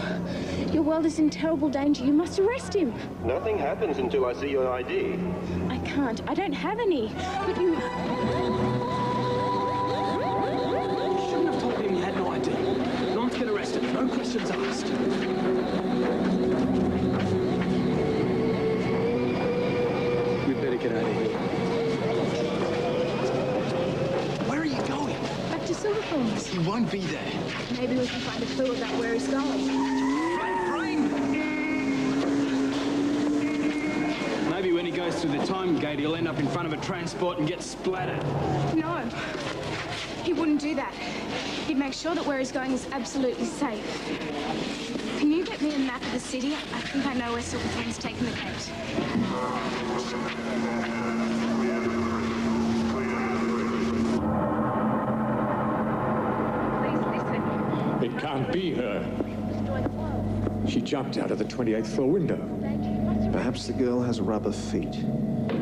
Your world is in terrible danger. You must arrest him. Nothing happens until I see your ID. I can't. I don't have any. But you... You shouldn't have told him you had no ID. No one to get arrested. No questions asked. We'd better get out of here. Where are you going? Back to Silverthorne's. He won't be there. Maybe we can find a clue about where he's going. Maybe when he goes through the time gate, he'll end up in front of a transport and get splattered. No. He wouldn't do that. He'd make sure that where he's going is absolutely safe. Can you get me a map of the city? I think I know where Silverthorne's taken the gate. It can't be her. She jumped out of the 28th floor window. Perhaps the girl has rubber feet.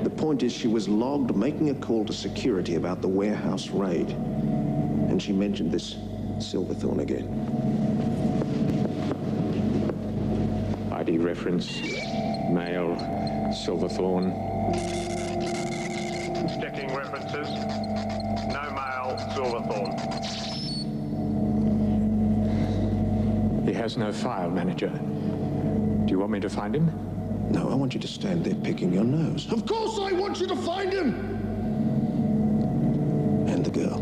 The point is she was logged making a call to security about the warehouse raid. And she mentioned this Silverthorne again. ID reference, male, Silverthorne. Checking references. No male, Silverthorne. He has no file, manager. Do you want me to find him? No, I want you to stand there picking your nose. Of course I want you to find him! And the girl.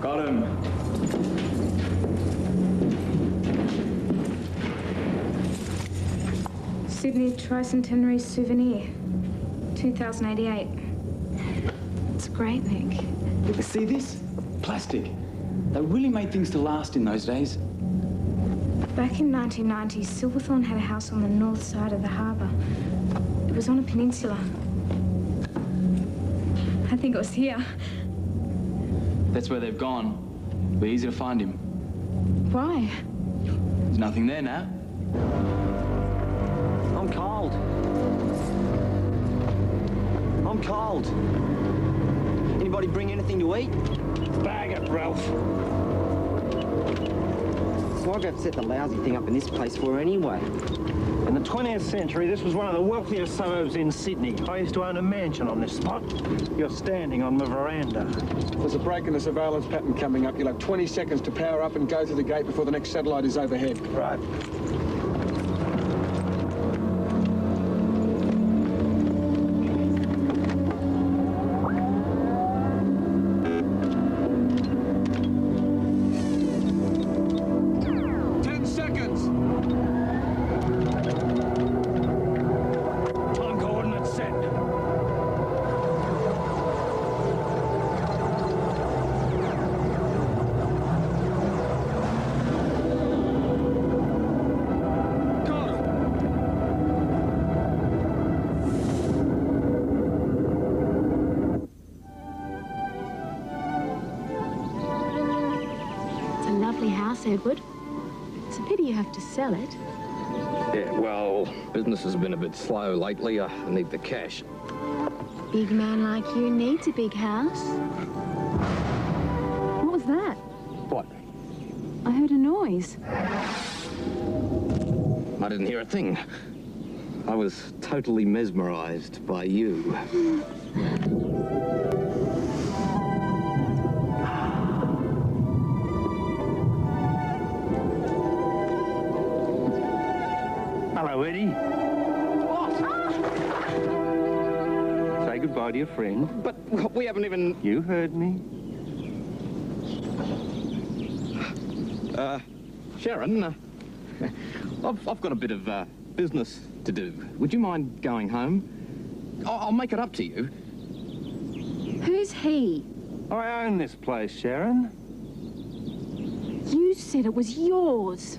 Got him. Sydney Tricentenary Souvenir, 2088. It's great, Nick. See this? Plastic. They really made things to last in those days. Back in 1990, Silverthorne had a house on the north side of the harbour. It was on a peninsula. I think it was here. That's where they've gone. It'll be easy to find him. Why? There's nothing there now. I'm cold. I'm cold. Anybody bring anything to eat? Bag it, Ralph. Why'd you have to set the lousy thing up in this place for anyway? In the 20th century, this was one of the wealthiest suburbs in Sydney. I used to own a mansion on this spot. You're standing on the veranda. There's a break in the surveillance pattern coming up. You'll have 20 seconds to power up and go through the gate before the next satellite is overhead. Right. lovely house, Edward. It's a pity you have to sell it. Yeah, well, business has been a bit slow lately. I need the cash. Big man like you needs a big house. What was that? What? I heard a noise. I didn't hear a thing. I was totally mesmerized by you. Hello, Eddie. Say goodbye to your friend. But we haven't even... You heard me. Sharon, I've got a bit of business to do. Would you mind going home? I'll make it up to you. Who's he? I own this place, Sharon. You said it was yours.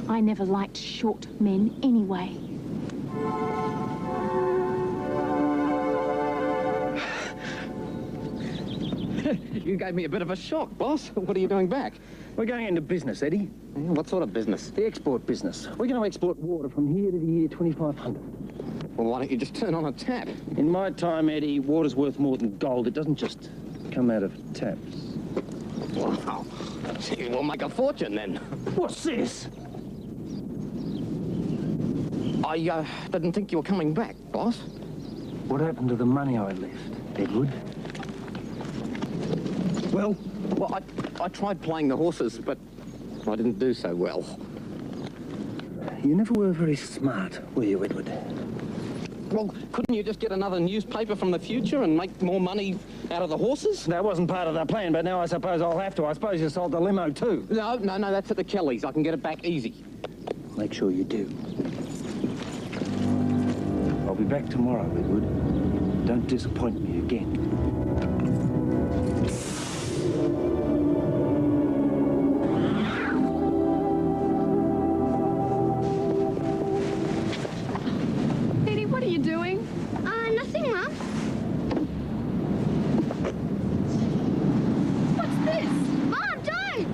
I never liked short men anyway. You gave me a bit of a shock, boss. What are you doing back? We're going into business, Eddie. What sort of business? The export business. We're going to export water from here to the year 2500. Well, why don't you just turn on a tap? In my time, Eddie, water's worth more than gold. It doesn't just come out of taps. Wow. Gee, we'll make a fortune then. What's this? I didn't think you were coming back, boss. What happened to the money I left, Edward? Well, I tried playing the horses, but I didn't do so well. You never were very smart, were you, Edward? Well, couldn't you just get another newspaper from the future and make more money out of the horses? That wasn't part of the plan, but now I suppose I'll have to. I suppose you sold the limo too. No, that's at the Kellys. I can get it back easy. Make sure you do. I'll be back tomorrow, Edward. Don't disappoint me again. What are you doing? Nothing, Mum. What's this? Mom, don't!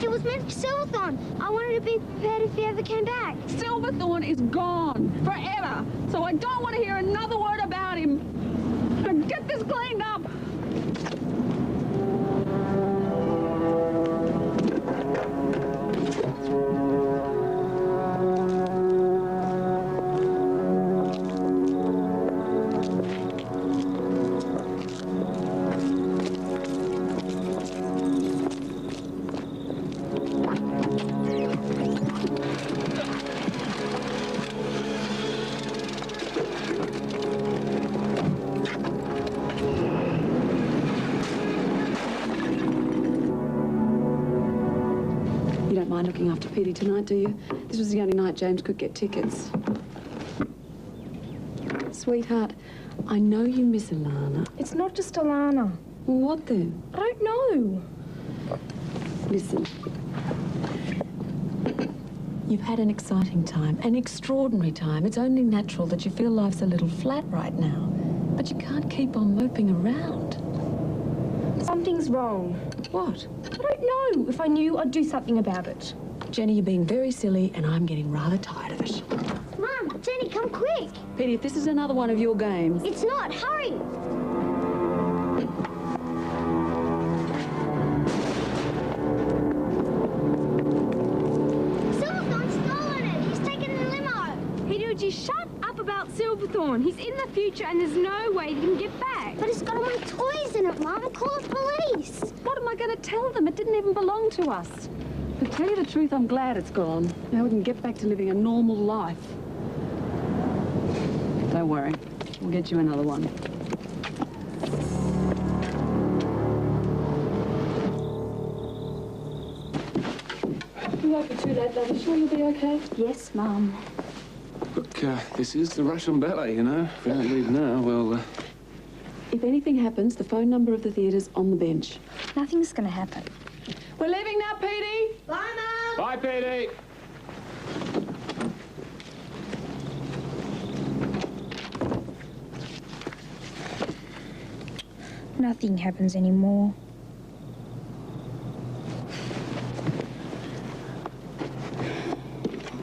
It was meant for Silverthorne. I wanted to be prepared if he ever came back. Silverthorne is gone forever, so I don't want to hear another word about him. Now get this cleaned up. Mind looking after Petey tonight, do you? This was the only night James could get tickets. Sweetheart, I know you miss Alana. It's not just Alana. Well, what then? I don't know. Listen. You've had an exciting time, an extraordinary time. It's only natural that you feel life's a little flat right now. But you can't keep on moping around. Something's wrong. What? I don't know. If I knew, I'd do something about it. Jenny, you're being very silly, and I'm getting rather tired of it. Mum, Jenny, come quick. Petey, if this is another one of your games... It's not. Hurry. Silverthorne's stolen it. He's taken the limo. Hey, dude, you shut up about Silverthorne. He's in the future, and there's no way he can get back. But it's got all my toys in it, Mum. Call the police. What am I going to tell them? It didn't even belong to us. To tell you the truth, I'm glad it's gone. Now we can get back to living a normal life. Don't worry. We'll get you another one. You won't be too late, love. You sure you'll be okay? Yes, Mum. Look, this is the Russian ballet, you know. If we don't leave now, well... If anything happens, the phone number of the theatre's on the bench. Nothing's going to happen. We're leaving now, Petey. Bye, Mum. Bye, Bye, Petey. Nothing happens anymore.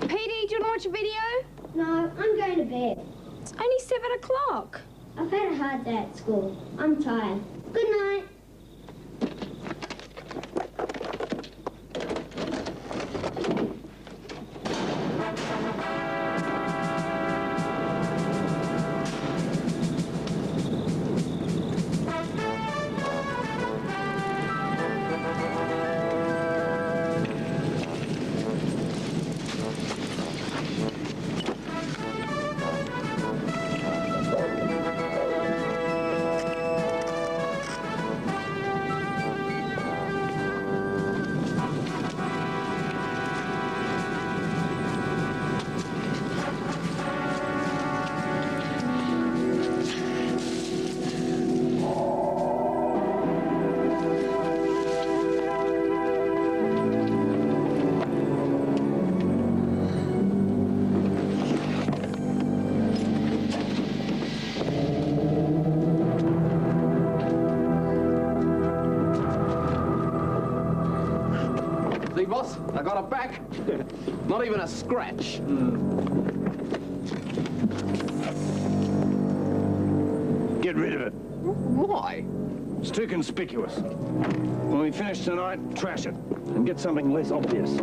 Petey, do you want to watch a video? No, I'm going to bed. It's only 7 o'clock. I've had a hard day at school. I'm tired. Good night. See, boss? I got it back. Not even a scratch. Get rid of it. Why? It's too conspicuous. When we finish tonight, trash it and get something less obvious.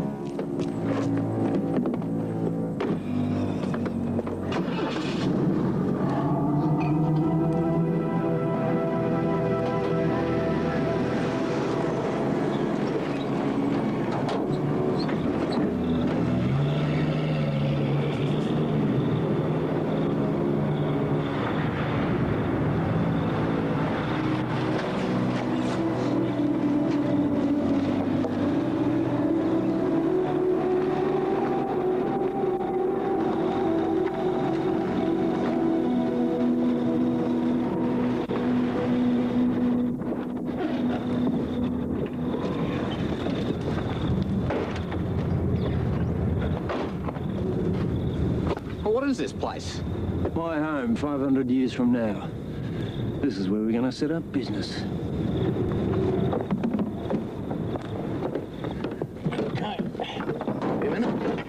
What is this place? My home 500 years from now. This is where we're going to set up business. Okay. Wait a minute.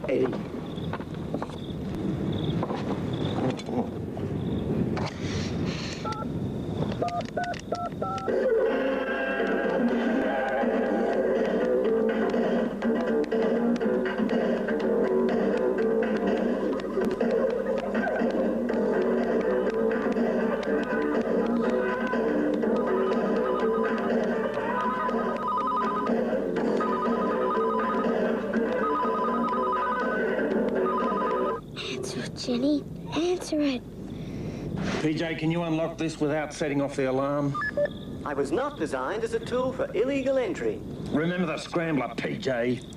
Eddie. Jenny, answer it. PJ, can you unlock this without setting off the alarm? I was not designed as a tool for illegal entry. Remember the scrambler, PJ.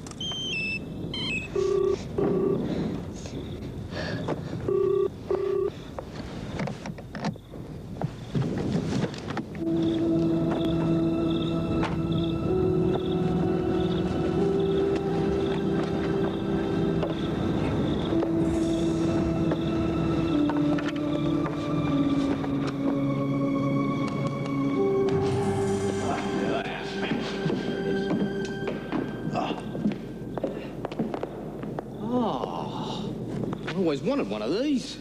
I always wanted one of these.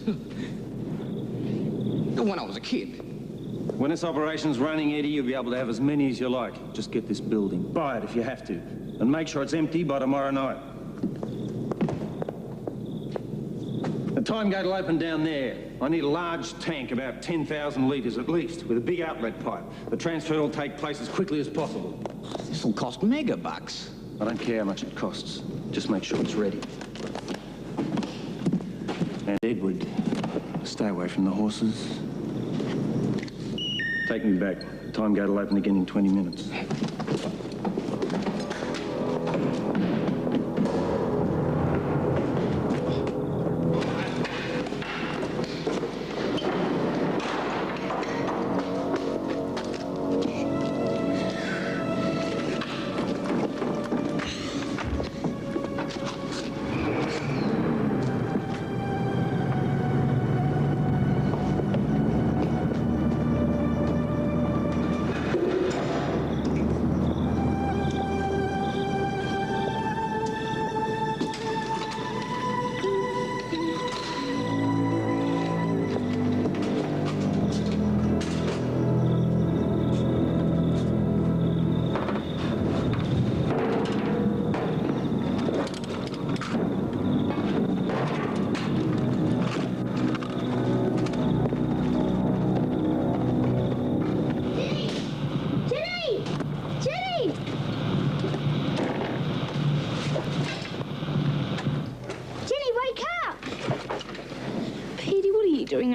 When I was a kid. When this operation's running, Eddie, you'll be able to have as many as you like. Just get this building. Buy it if you have to. And make sure it's empty by tomorrow night. The time gate will open down there. I need a large tank, about 10,000 litres at least, with a big outlet pipe. The transfer will take place as quickly as possible. This'll cost mega bucks. I don't care how much it costs. Just make sure it's ready. And Edward, stay away from the horses. Take me back. The time gate will open again in 20 minutes.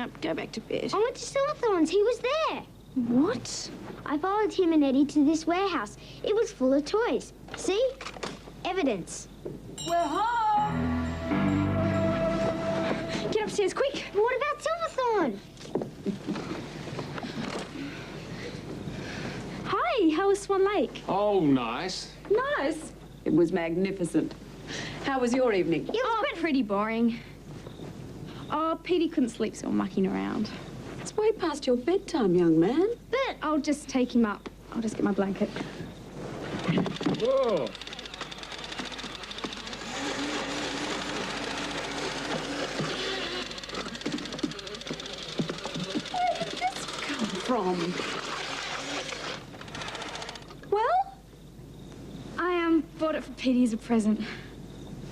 up, go back to bed. I went to Silverthorns. He was there. What? I followed him and Eddie to this warehouse. It was full of toys. See? Evidence. We're home! Get upstairs, quick! But what about Silverthorn? Hi, how was Swan Lake? Oh, nice. Nice. It was magnificent. How was your evening? It was pretty boring. Oh, Petey couldn't sleep, so we're mucking around. It's way past your bedtime, young man. But I'll just take him up. I'll just get my blanket. Whoa. Where did this come from? Well? I bought it for Petey as a present.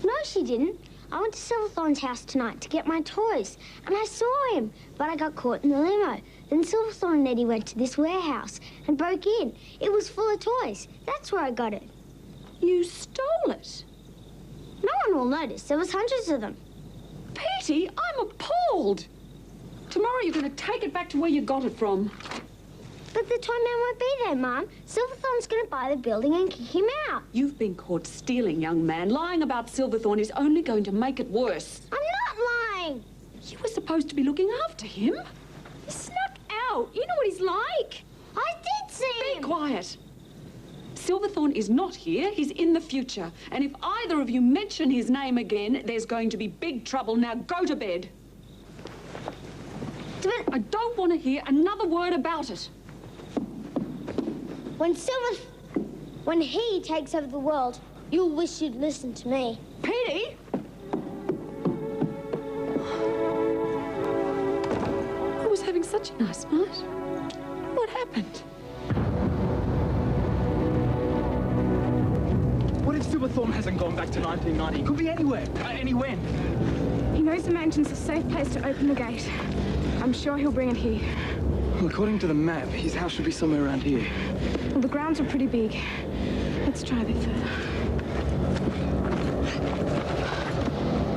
No, she didn't. I went to Silverthorn's house tonight to get my toys, and I saw him, but I got caught in the limo. Then Silverthorn and Eddie went to this warehouse and broke in. It was full of toys. That's where I got it. You stole it? No one will notice. There was hundreds of them. Petey, I'm appalled. Tomorrow you're going to take it back to where you got it from. But the toy man won't be there, Mum. Silverthorn's going to buy the building and kick him out. You've been caught stealing, young man. Lying about Silverthorn is only going to make it worse. I'm not lying. You were supposed to be looking after him. He snuck out. You know what he's like. I did see him. Be quiet. Silverthorn is not here. He's in the future. And if either of you mention his name again, there's going to be big trouble. Now go to bed. But I don't want to hear another word about it. When he takes over the world, you'll wish you'd listened to me. Petey! I was having such a nice night. What happened? What if Silverthorn hasn't gone back to 1990? Could be anywhere, any when. He knows the mansion's a safe place to open the gate. I'm sure he'll bring it here. Well, according to the map, his house should be somewhere around here. Well, the grounds are pretty big. Let's try a bit further.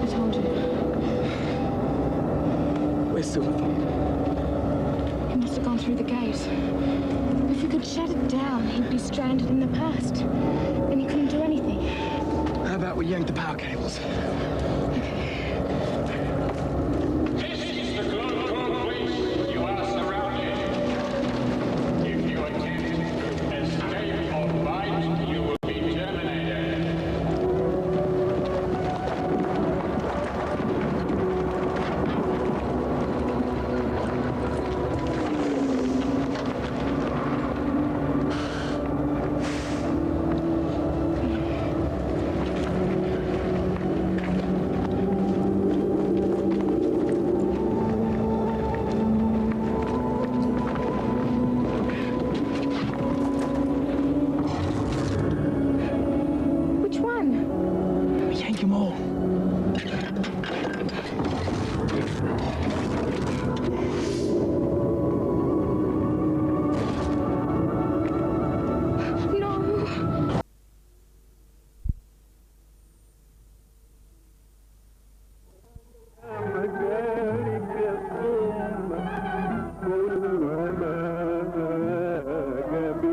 I told you. Where's Silverthorn? He must have gone through the gate. If we could shut it down, he'd be stranded in the past. Then he couldn't do anything. How about we yank the power cables?